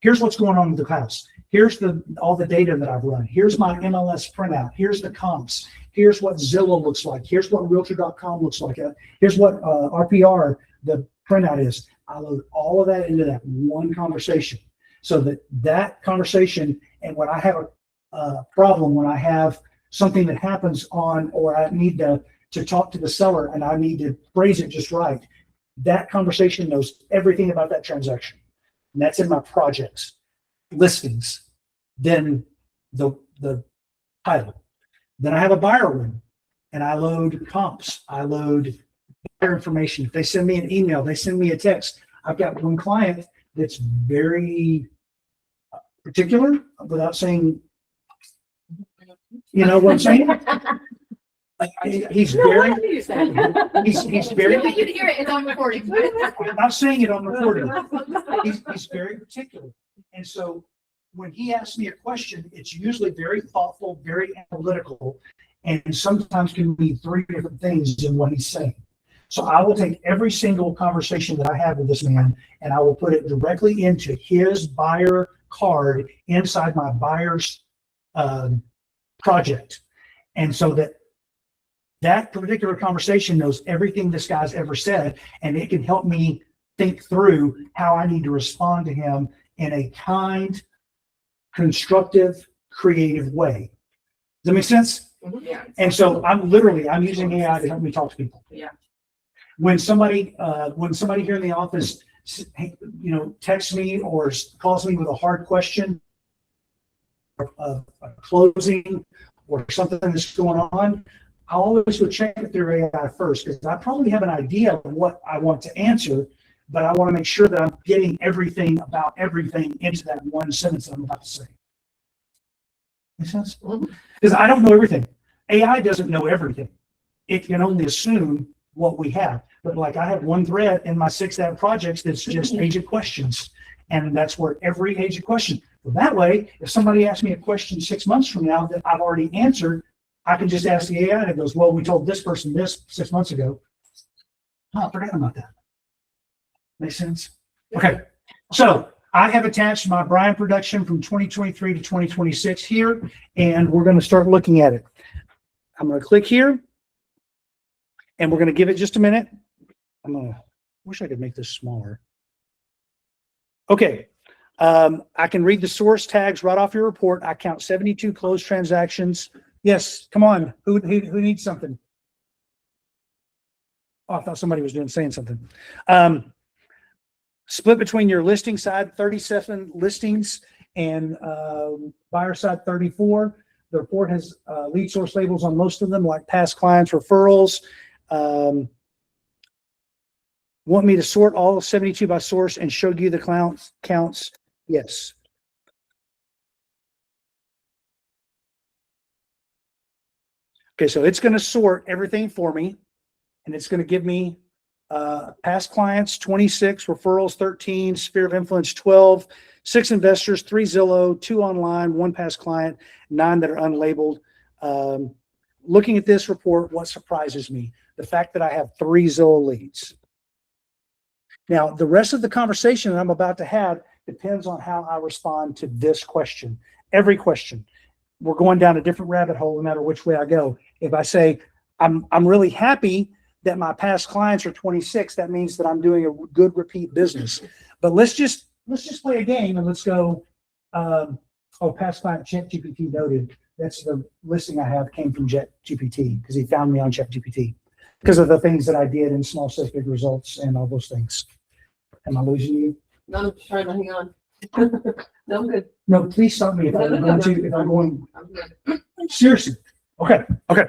A: Here's what's going on with the house. Here's all the data that I've run. Here's my MLS printout. Here's the comps. Here's what Zillow looks like. Here's what Realtor.com looks like. Here's what RPR, the printout is. I load all of that into that one conversation, so that conversation, and when I have a problem, when I have something that happens or I need to talk to the seller and I need to phrase it just right, that conversation knows everything about that transaction. And that's in my projects, listings, then the title. Then I have a buyer room, and I load comps. I load buyer information. If they send me an email, they send me a text. I've got one client that's very particular, without saying, you know what I'm saying? He's very, he's very,
D: You can hear it, it's on recording.
A: I'm not saying it on recording. He's very particular. And so when he asks me a question, it's usually very thoughtful, very analytical, and sometimes can be 3 different things in what he's saying. So I will take every single conversation that I have with this man, and I will put it directly into his buyer card inside my buyer's project. And so that particular conversation knows everything this guy's ever said, and it can help me think through how I need to respond to him in a kind, constructive, creative way. Does that make sense?
E: Yeah.
A: And so I'm using AI to help me talk to people.
E: Yeah.
A: When somebody here in the office, texts me or calls me with a hard question, a closing or something that's going on, I always would check it through AI first, because I probably have an idea of what I want to answer, but I want to make sure that I'm getting everything about everything into that one sentence that I'm about to say. Make sense? Because I don't know everything. AI doesn't know everything. It can only assume what we have. But like I have one thread in my 6 ad projects that's just agent questions. And that's where every agent question. Well, that way, if somebody asks me a question 6 months from now that I've already answered, I can just ask the AI and it goes, well, we told this person this 6 months ago. Oh, I forgot about that. Makes sense? Okay. So I have attached my Brian production from 2023 to 2026 here, and we're going to start looking at it. I'm going to click here, and we're going to give it just a minute. Wish I could make this smaller. Okay. I can read the source tags right off your report. I count 72 closed transactions. Yes, come on. Who needs something? Oh, I thought somebody was saying something. Split between your listing side, 37 listings, and buyer side, 34. The report has lead source labels on most of them, like past clients, referrals. Want me to sort all 72 by source and show you the counts? Yes. Okay, so it's going to sort everything for me, and it's going to give me past clients 26, referrals 13, sphere of influence 12, 6 investors, 3 Zillow, 2 online, 1 past client, 9 that are unlabeled. Looking at this report, what surprises me? The fact that I have 3 Zillow leads. Now, the rest of the conversation that I'm about to have depends on how I respond to this question. Every question. We're going down a different rabbit hole no matter which way I go. If I say, I'm really happy that my past clients are 26, that means that I'm doing a good repeat business. But let's just play a game and let's go, past client ChatGPT noted. That's the listing I have came from ChatGPT because he found me on ChatGPT because of the things that I did in small steps, big results and all those things. Am I losing you?
C: No, I'm just trying to hang on. No, I'm good.
A: No, please stop me if I'm going.
C: I'm good.
A: Seriously. Okay.
C: I'm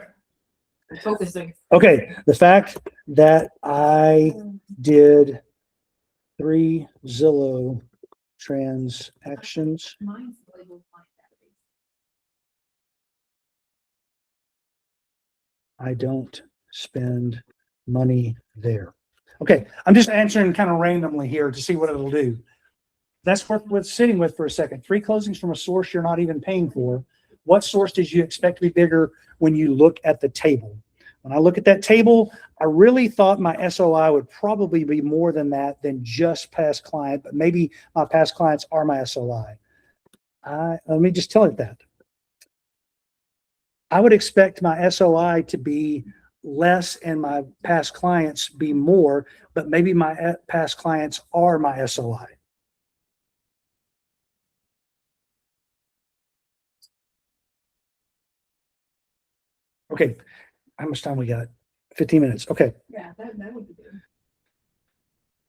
C: focusing.
A: Okay. The fact that I did 3 Zillow transactions.
D: Mine's labeled like that.
A: I don't spend money there. Okay. I'm just answering kind of randomly here to see what it'll do. That's worth sitting with for a second. 3 closings from a source you're not even paying for. What source did you expect to be bigger when you look at the table? When I look at that table, I really thought my SOI would probably be more than that than just past client, but maybe my past clients are my SOI. Let me just tell you that. I would expect my SOI to be less and my past clients be more, but maybe my past clients are my SOI. Okay, how much time we got? 15 minutes. Okay.
D: Yeah, that would be good.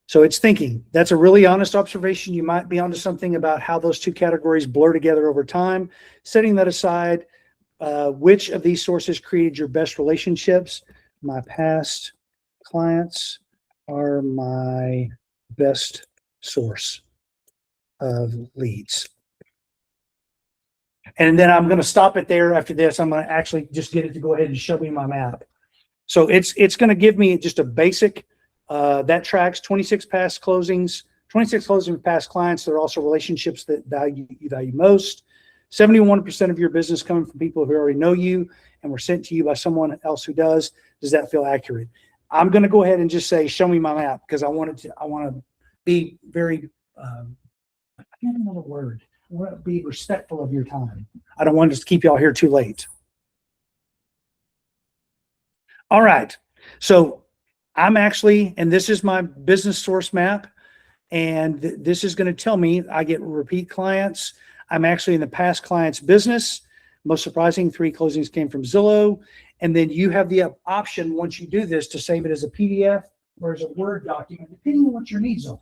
A: So it's thinking. That's a really honest observation. You might be onto something about how those 2 categories blur together over time. Setting that aside, which of these sources created your best relationships? My past clients are my best source of leads. And then I'm going to stop it there. After this, I'm going to actually just get it to go ahead and show me my map. So it's going to give me just a basic, that tracks 26 past closings, 26 closings past clients. There are also relationships that you value most. 71% of your business coming from people who already know you and were sent to you by someone else who does. Does that feel accurate? I'm going to go ahead and just say, show me my map, because I want to be very, I can't know the word. I want to be respectful of your time. I don't want to just keep y'all here too late. All right. So I'm actually, and this is my business source map. And this is going to tell me I get repeat clients. I'm actually in the past clients business. Most surprising, 3 closings came from Zillow. And then you have the option, once you do this, to save it as a PDF or as a Word document, depending on what your needs are.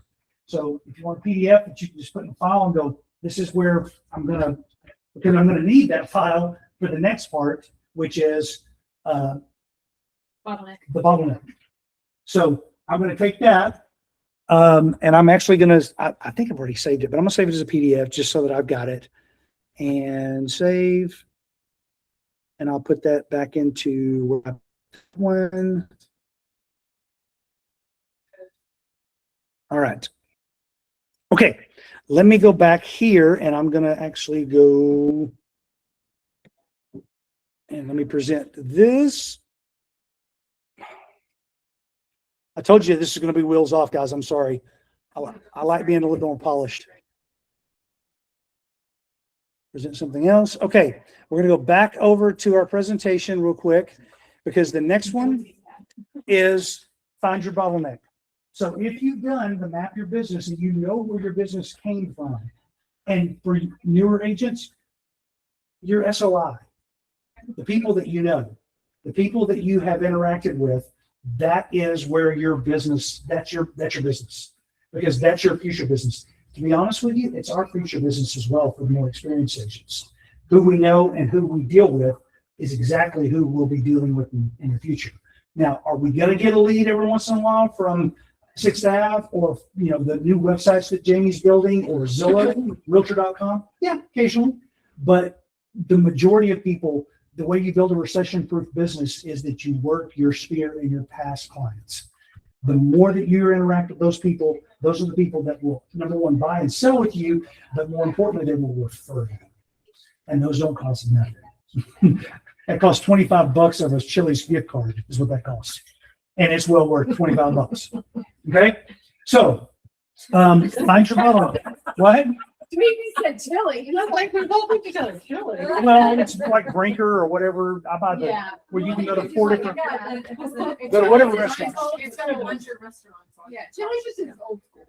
A: So if you want a PDF that you can just put in a file and go, this is where I'm going to need that file for the next part, which is
D: Bottleneck.
A: the bottleneck. So I'm going to take that. And I'm actually going to, I think I've already saved it, but I'm going to save it as a PDF just so that I've got it, and save. And I'll put that back into one. All right. Okay. Let me go back here, and I'm going to actually go and let me present this. I told you this is going to be wheels off, guys. I'm sorry. I like being a little more polished. Present something else. Okay, we're gonna go back over to our presentation real quick because the next one is find your bottleneck. So if you've done the map your business and you know where your business came from, and for newer agents, your SOI, the people that you know, the people that you have interacted with, that is where your business, that's your business, because that's your future business. To be honest with you, it's our future business as well for the more experienced agents. Who we know and who we deal with is exactly who we'll be dealing with in the future. Now, are we going to get a lead every once in a while from 6th Ave or, the new websites that Jamie's building or Zillow, Realtor.com? Yeah, occasionally. But the majority of people, the way you build a recession-proof business is that you work your sphere in your past clients. The more that you interact with those people, those are the people that will, number one, buy and sell with you, but more importantly, they will refer you. And those don't cost nothing. That costs $25 of a Chili's gift card is what that costs. And it's well worth $25. Okay? So, find your bottleneck. What?
D: We said chili.
C: You know, like we both looked at each other, chili.
A: Well, it's like Brinker or whatever. I buy the,
D: Yeah.
A: where you can go to 4 different,
D: Go
A: go to whatever restaurant.
D: It's got a bunch of restaurants on. Yeah, Chili's just is old school.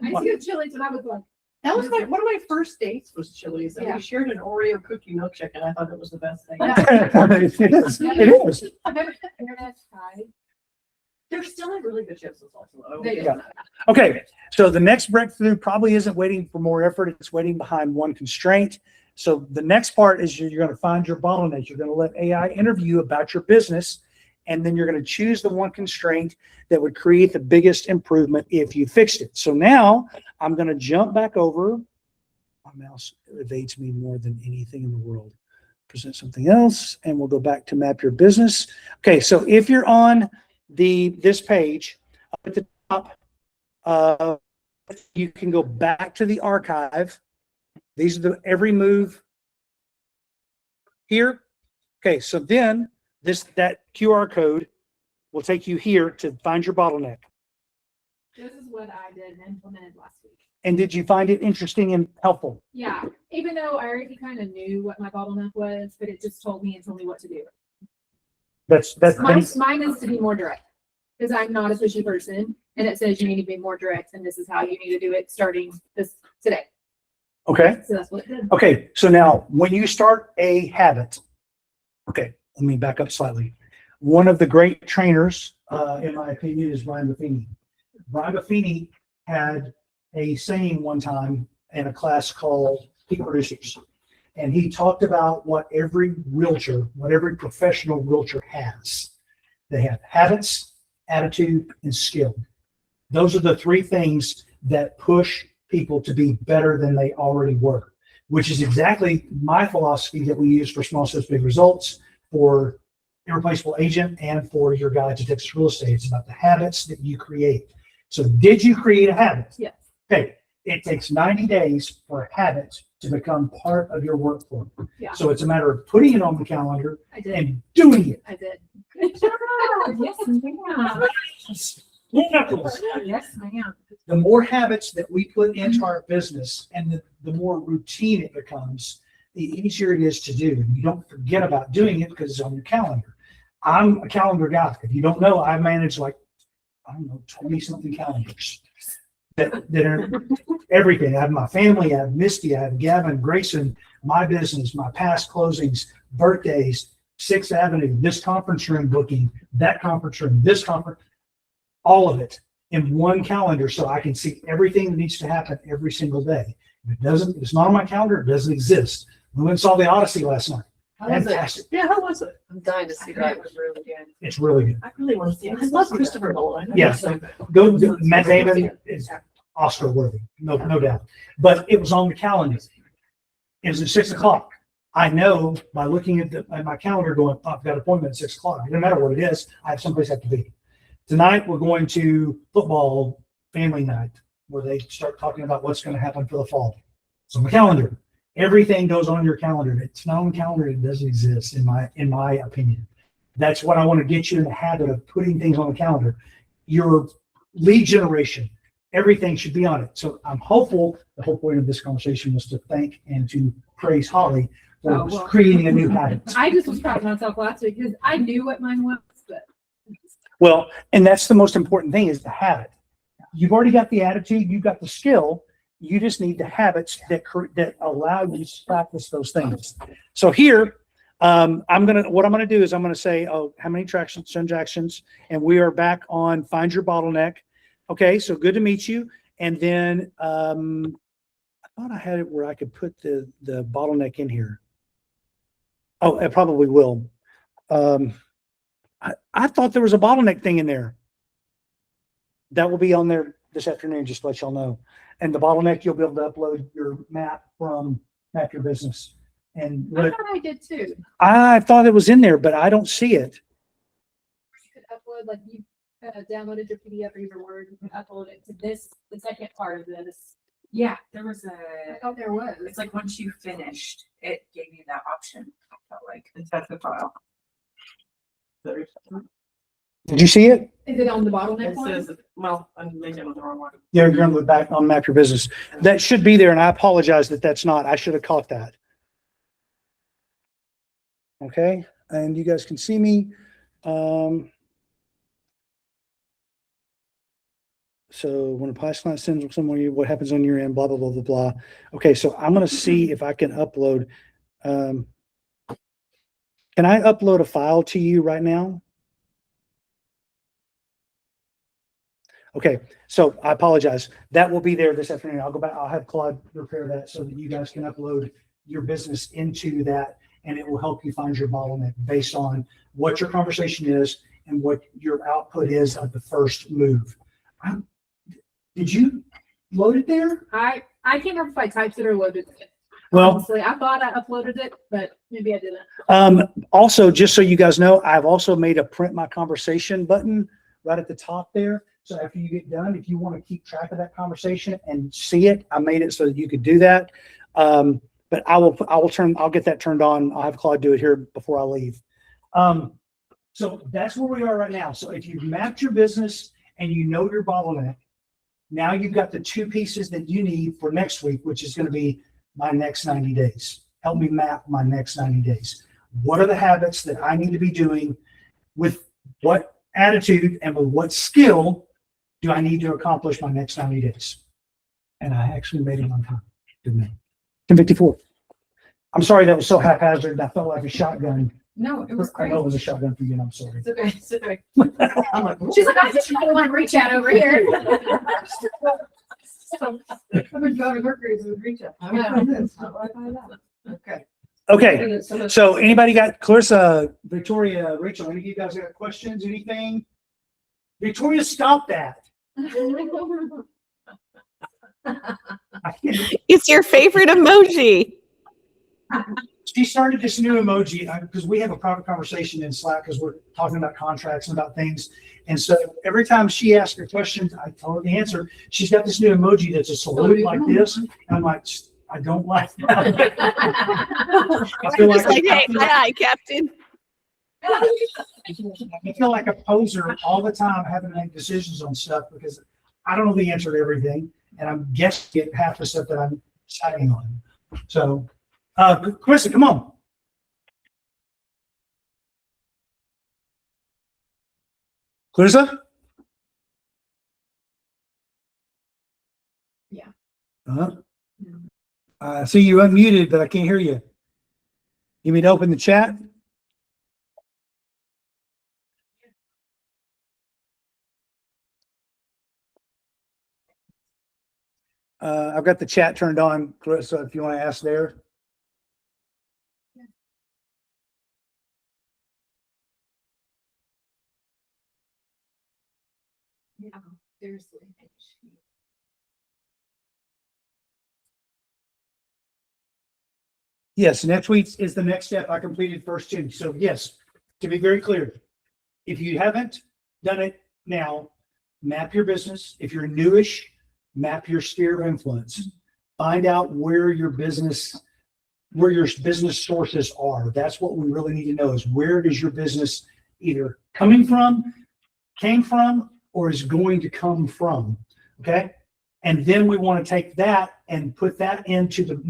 D: I see a Chili's and I was like,
C: That was like one of my first dates was Chili's, and
D: Yeah.
C: we shared an Oreo cookie milkshake, and I thought it was the best thing.
A: It is. It is.
D: internet's high.
C: They're still in really good chips also.
D: They-
A: Yeah. Okay, so the next breakthrough probably isn't waiting for more effort. It's waiting behind one constraint. So the next part is you're going to find your bottleneck. You're going to let AI interview you about your business, and then you're going to choose the one constraint that would create the biggest improvement if you fixed it. So now I'm going to jump back over. My mouse evades me more than anything in the world. Present something else, and we'll go back to map your business. Okay, so if you're on this page up at the top, you can go back to the archive. These are every move here. Okay, so then that QR code will take you here to find your bottleneck.
D: This is what I did and implemented last week.
A: And did you find it interesting and helpful?
D: Yeah, even though I already kind of knew what my bottleneck was, but it just told me what to do.
A: That's
D: Mine is to be more direct because I'm not a pushy person, and it says you need to be more direct, and this is how you need to do it starting today.
A: okay.
D: So that's what it did.
A: Okay, so now when you start a habit, okay, let me back up slightly. One of the great trainers, in my opinion, is Brian Buffini. Brian Buffini had a saying one time in a class called Peak Producers. And he talked about what every professional realtor has. They have habits, attitude, and skill. Those are the three things that push people to be better than they already were, which is exactly my philosophy that we use for Small Steps, Big Results, for Irreplaceable Agent, and for your guide to Texas Real Estate. It's about the habits that you create. So did you create a habit?
D: Yes.
A: Okay. It takes 90 days for a habit to become part of your workflow.
D: Yeah.
A: So it's a matter of putting it on the calendar
D: I did.
A: and doing it.
D: I did. Good job. Yes, ma'am. Yes, ma'am.
A: The more habits that we put into our business and the more routine it becomes, the easier it is to do. You don't forget about doing it because it's on your calendar. I'm a calendar guy. If you don't know, I manage 20 something calendars that are everything. I have my family, I have Misty, I have Gavin, Grayson, my business, my past closings, birthdays, 6th Avenue, this conference room booking, that conference room, this conference, all of it in one calendar so I can see everything that needs to happen every single day. If it's not on my calendar, it doesn't exist. We went and saw the Odyssey last night.
C: How was it?
A: Fantastic.
C: Yeah, how was it?
E: I'm dying to see that. It was really good.
A: It's really good.
C: I really want to see it. I love Christopher Nolan.
A: Yes. Go, Matt Damon is Oscar worthy, no doubt. But it was on the calendar. It was at 6 o'clock. I know by looking at my calendar going, I've got an appointment at 6 o'clock. It doesn't matter what it is. I have someplace I have to be. Tonight, we're going to football family night where they start talking about what's going to happen for the fall. It's on the calendar. Everything goes on your calendar. If it's not on the calendar, it doesn't exist in my opinion. That's what I want to get you in the habit of putting things on the calendar. Your lead generation, everything should be on it. So I'm hopeful, the whole point of this conversation was to thank and to praise Holly for
D: Oh, well.
A: creating a new habit.
D: I just was proud of myself last week because I knew what mine was, but.
A: Well, and that's the most important thing is the habit. You've already got the attitude, you've got the skill. You just need the habits that allow you to practice those things. So here, what I'm gonna do is I'm gonna say, oh, how many transactions, and we are back on Find Your Bottleneck. Okay, so good to meet you. And then I thought I had it where I could put the bottleneck in here. Oh, I probably will. I thought there was a bottleneck thing in there. That will be on there this afternoon, just to let y'all know. And the bottleneck, you'll be able to upload your map from Map Your Business. And
D: I thought I did too.
A: I thought it was in there, but I don't see it.
D: You could upload, like you downloaded your PDF or your Word, you can upload it to this, the second part of this.
E: Yeah, there was
D: I
E: a,
D: thought there was.
E: it's like once you finished, it gave you that option. I felt like attach the file.
A: Did you see it?
D: Is it on the bottleneck
C: It
D: one?
C: says, well, I'm maybe I'm on the wrong one.
A: Yeah, you're on the back on Map Your Business. That should be there, and I apologize that that's not. I should have caught that. Okay, and you guys can see me. So when a pipeline sends someone, what happens on your end, blah, blah, blah, blah, blah. Okay, so I'm going to see if I can upload. Can I upload a file to you right now? Okay, so I apologize. That will be there this afternoon. I'll go back. I'll have Claude prepare that so that you guys can upload your business into that, and it will help you find your bottleneck based on what your conversation is and what your output is of the first move. Did you load it there?
D: I can't remember if I typed it or loaded it.
A: Well,
D: Honestly, I thought I uploaded it, but maybe I didn't.
A: also, just so you guys know, I've also made a print my conversation button right at the top there. So after you get done, if you want to keep track of that conversation and see it, I made it so that you could do that. But I'll get that turned on. I'll have Claude do it here before I leave. So that's where we are right now. So if you've mapped your business and you know your bottleneck, now you've got the two pieces that you need for next week, which is going to be my next 90 days. Help me map my next 90 days. What are the habits that I need to be doing? With what attitude and with what skill do I need to accomplish my next 90 days? And I actually made it on time, didn't I? 10:54. I'm sorry that was so haphazard. I felt like a shotgun.
E: No, it was
A: I
E: great.
A: know it was a shotgun for you, and I'm sorry.
E: It's okay, it's okay.
C: I'm like,
D: She's like, I just don't want to reach out over here.
C: I've been going to Mercury's with reach out. Okay.
A: Okay, so anybody got Clarissa, Victoria, Rachel, any of you guys got questions, anything? Victoria, stop that.
F: It's your favorite emoji.
A: She started this new emoji because we have a private conversation in Slack because we're talking about contracts and about things. And so every time she asks her questions, I tell her the answer. She's got this new emoji that's a salute like this. And I'm like, I don't like that. I feel
F: Just
A: like,
F: like, hey, aye, Captain.
A: I feel like a poser all the time having to make decisions on stuff because I don't know the answer to everything. And I'm guessing at half the stuff that I'm deciding on. So, Carissa, come on. Clarissa?
D: Yeah.
A: I see you unmuted, but I can't hear you. You mean to open the chat? I've got the chat turned on, Clarissa, if you want to ask there.
E: Yeah, seriously.
A: Yes, NetSuite is the next step. I completed first two. So yes, to be very clear, if you haven't done it now, map your business. If you're newish, map your sphere of influence. Find out where your business sources are. That's what we really need to know is where does your business either coming from, came from, or is going to come from. Okay. And then we want to take that and put that into the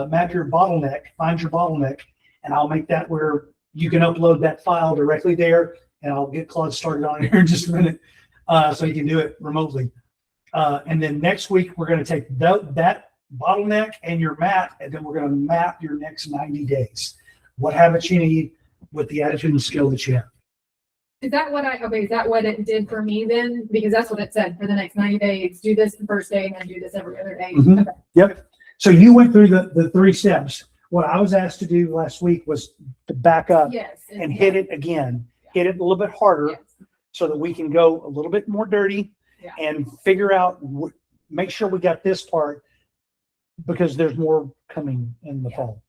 A: map your bottleneck, find your bottleneck, and I'll make that where you can upload that file directly there, and I'll get Claude started on it here in just a minute, so you can do it remotely. And then next week, we're going to take that bottleneck and your map, and then we're going to map your next 90 days. What habits you need with the attitude and skill that you have.
D: Is that what is that what it did for me then? Because that's what it said for the next 90 days, do this the first day and then do this every other day.
A: Mhm.
D: Okay.
A: Yep. So you went through the 3 steps. What I was asked to do last week was to back up
D: Yes.
A: and hit it again, hit it a little bit harder
D: Yes.
A: so that we can go a little bit more dirty
D: Yeah.
A: and figure out, make sure we got this part because there's more coming in the fall.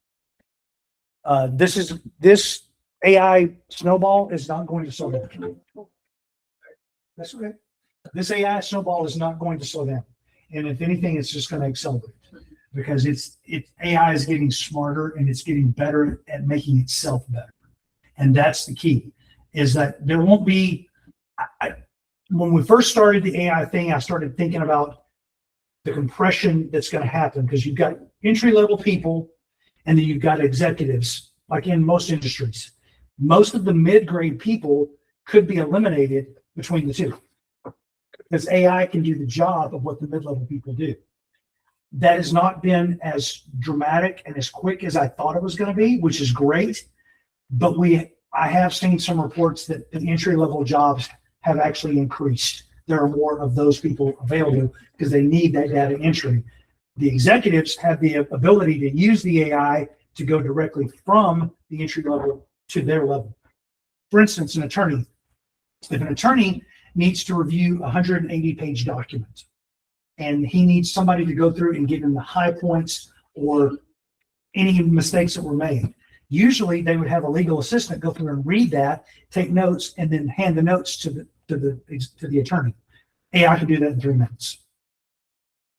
A: This AI snowball is not going to slow down. That's okay. This AI snowball is not going to slow down. And if anything, it's just going to accelerate because AI is getting smarter and it's getting better at making itself better. And that's the key, is that there won't be, when we first started the AI thing, I started thinking about the compression that's going to happen because you've got entry-level people and then you've got executives, like in most industries. Most of the mid-grade people could be eliminated between the two because AI can do the job of what the mid-level people do. That has not been as dramatic and as quick as I thought it was going to be, which is great. But I have seen some reports that the entry-level jobs have actually increased. There are more of those people available because they need that data entry. The executives have the ability to use the AI to go directly from the entry level to their level. For instance, an attorney. If an attorney needs to review a 180-page document, and he needs somebody to go through and give him the high points or any mistakes that were made, usually they would have a legal assistant go through and read that, take notes, and then hand the notes to the attorney. AI can do that in 3 minutes.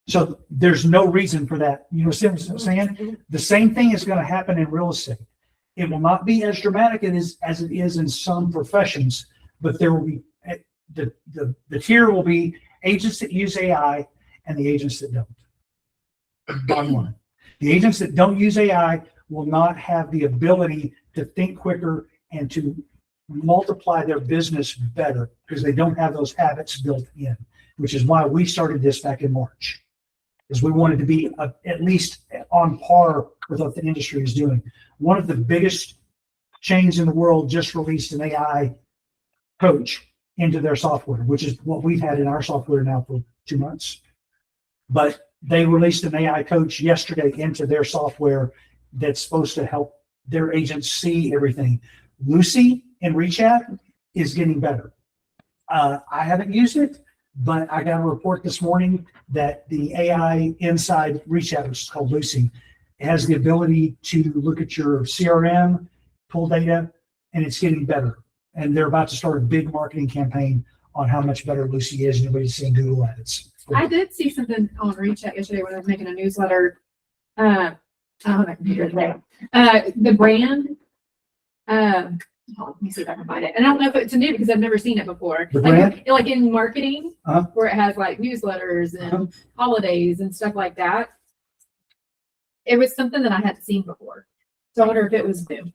A: So there's no reason for that. You know what I'm saying? The same thing is going to happen in real estate. It will not be as dramatic as it is in some professions, but there will be the tier will be agents that use AI and the agents that don't. Bottom line. The agents that don't use AI will not have the ability to think quicker and to multiply their business better because they don't have those habits built in, which is why we started this back in March, is we wanted to be at least on par with what the industry is doing. One of the biggest chains in the world just released an AI coach into their software, which is what we've had in our software now for 2 months. But they released an AI coach yesterday into their software that's supposed to help their agents see everything. Lucy in ReChat is getting better. I haven't used it, but I got a report this morning that the AI inside ReChat, which is called Lucy, has the ability to look at your CRM, pull data, and it's getting better. And they're about to start a big marketing campaign on how much better Lucy is. Nobody's seeing Google ads.
D: I did see something on ReChat yesterday when I was making a newsletter. I don't have my computer today. The brand. Let me see if I can find it. And I don't know if it's new because I've never seen it before.
A: The brand?
D: Like in marketing,
A: Uh-huh.
D: where it has like newsletters and holidays and stuff like that. It was something that I hadn't seen before. So I wonder if it was new.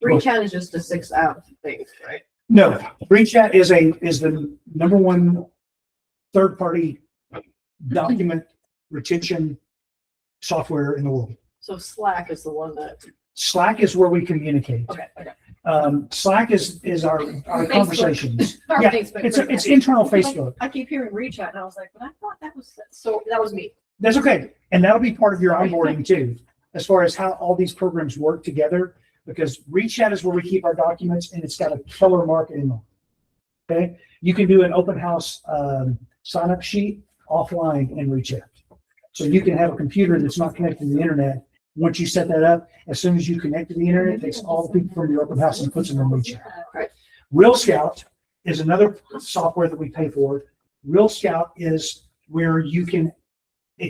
C: ReChat is just a 6-app thing, right?
A: No, ReChat is the #1 third-party document retention software in the world.
C: So Slack is the one that,
A: Slack is where we communicate.
C: okay.
A: Slack is our conversations.
D: Our
A: Yeah,
D: Facebook
A: it's
D: group.
A: internal Facebook.
C: I keep hearing ReChat and I was like, but I thought that was me.
A: That's okay. And that'll be part of your onboarding too, as far as how all these programs work together, because ReChat is where we keep our documents and it's got a killer marketing on it. Okay. You can do an open house sign up sheet offline in ReChat. So you can have a computer that's not connected to the internet. Once you set that up, as soon as you connect to the internet, it takes all the people from your open house and puts them in ReChat.
C: Right.
A: Real Scout is another software that we pay for. Real Scout is where it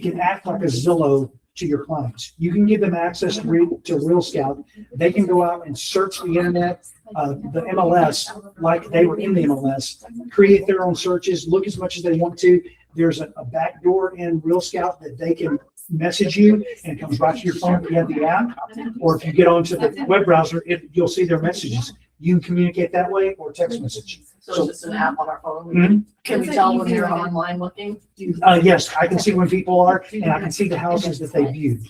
A: can act like a Zillow to your clients. You can give them access to Real Scout. They can go out and search the internet, the MLS, like they were in the MLS, create their own searches, look as much as they want to. There's a backdoor in Real Scout that they can message you, and it comes right to your phone if you have the app. Or if you get onto the web browser, you'll see their messages. You can communicate that way or text message.
C: So it's just an app on our phone.
A: Mhm.
C: Can we tell when they're online looking?
A: Yes, I can see when people are, and I can see the houses that they viewed.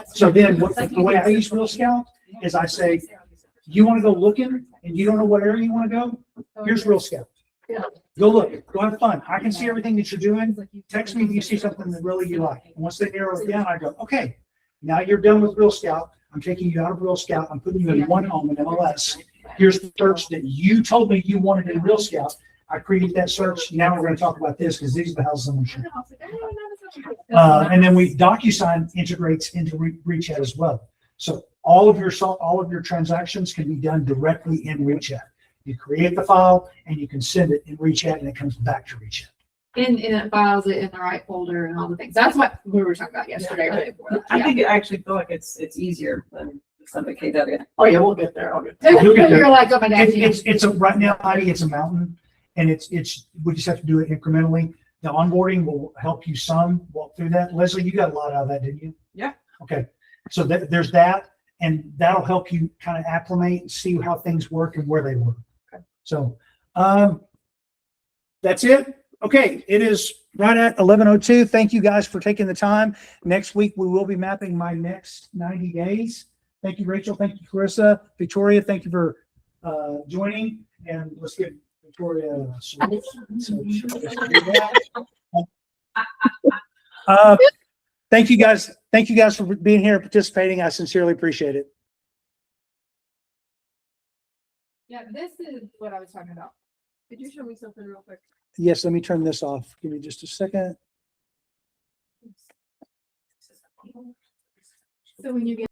A: So then the way I use Real Scout is I say, you want to go looking and you don't know what area you want to go? Here's Real Scout.
C: Yeah.
A: Go look, go have fun. I can see everything that you're doing. Text me if you see something that really you like. And once they narrow it down, I go, okay, now you're done with Real Scout. I'm taking you out of Real Scout. I'm putting you in one home in MLS. Here's the search that you told me you wanted in Real Scout. I created that search. Now we're going to talk about this because these are the houses I'm going to show. And then DocuSign integrates into ReChat as well. So all of your transactions can be done directly in ReChat. You create the file and you can send it in ReChat and it comes back to ReChat.
D: And it files it in the right folder and all the things. That's what we were talking about yesterday. Right?
G: I think I actually feel like it's easier than something KW.
C: Oh, yeah, we'll get there. I'll get there.
A: You'll get there.
D: You're like, oh my God.
A: It's a right now, Heidi, it's a mountain, and it's we just have to do it incrementally. The onboarding will help you some walk through that. Leslie, you got a lot out of that, didn't you?
G: Yeah.
A: Okay, so there's that, and that'll help you kind of acclimate and see how things work and where they work.
G: Okay.
A: So, that's it. Okay, it is right at 11:02. Thank you guys for taking the time. Next week we will be mapping my next 90 days. Thank you, Rachel. Thank you, Carissa. Victoria, thank you for joining. And let's get Victoria. Thank you guys. Thank you guys for being here and participating. I sincerely appreciate it.
D: Yeah, this is what I was talking about. Could you show me something real quick?
A: Yes, let me turn this off. Give me just a second.
D: So when you get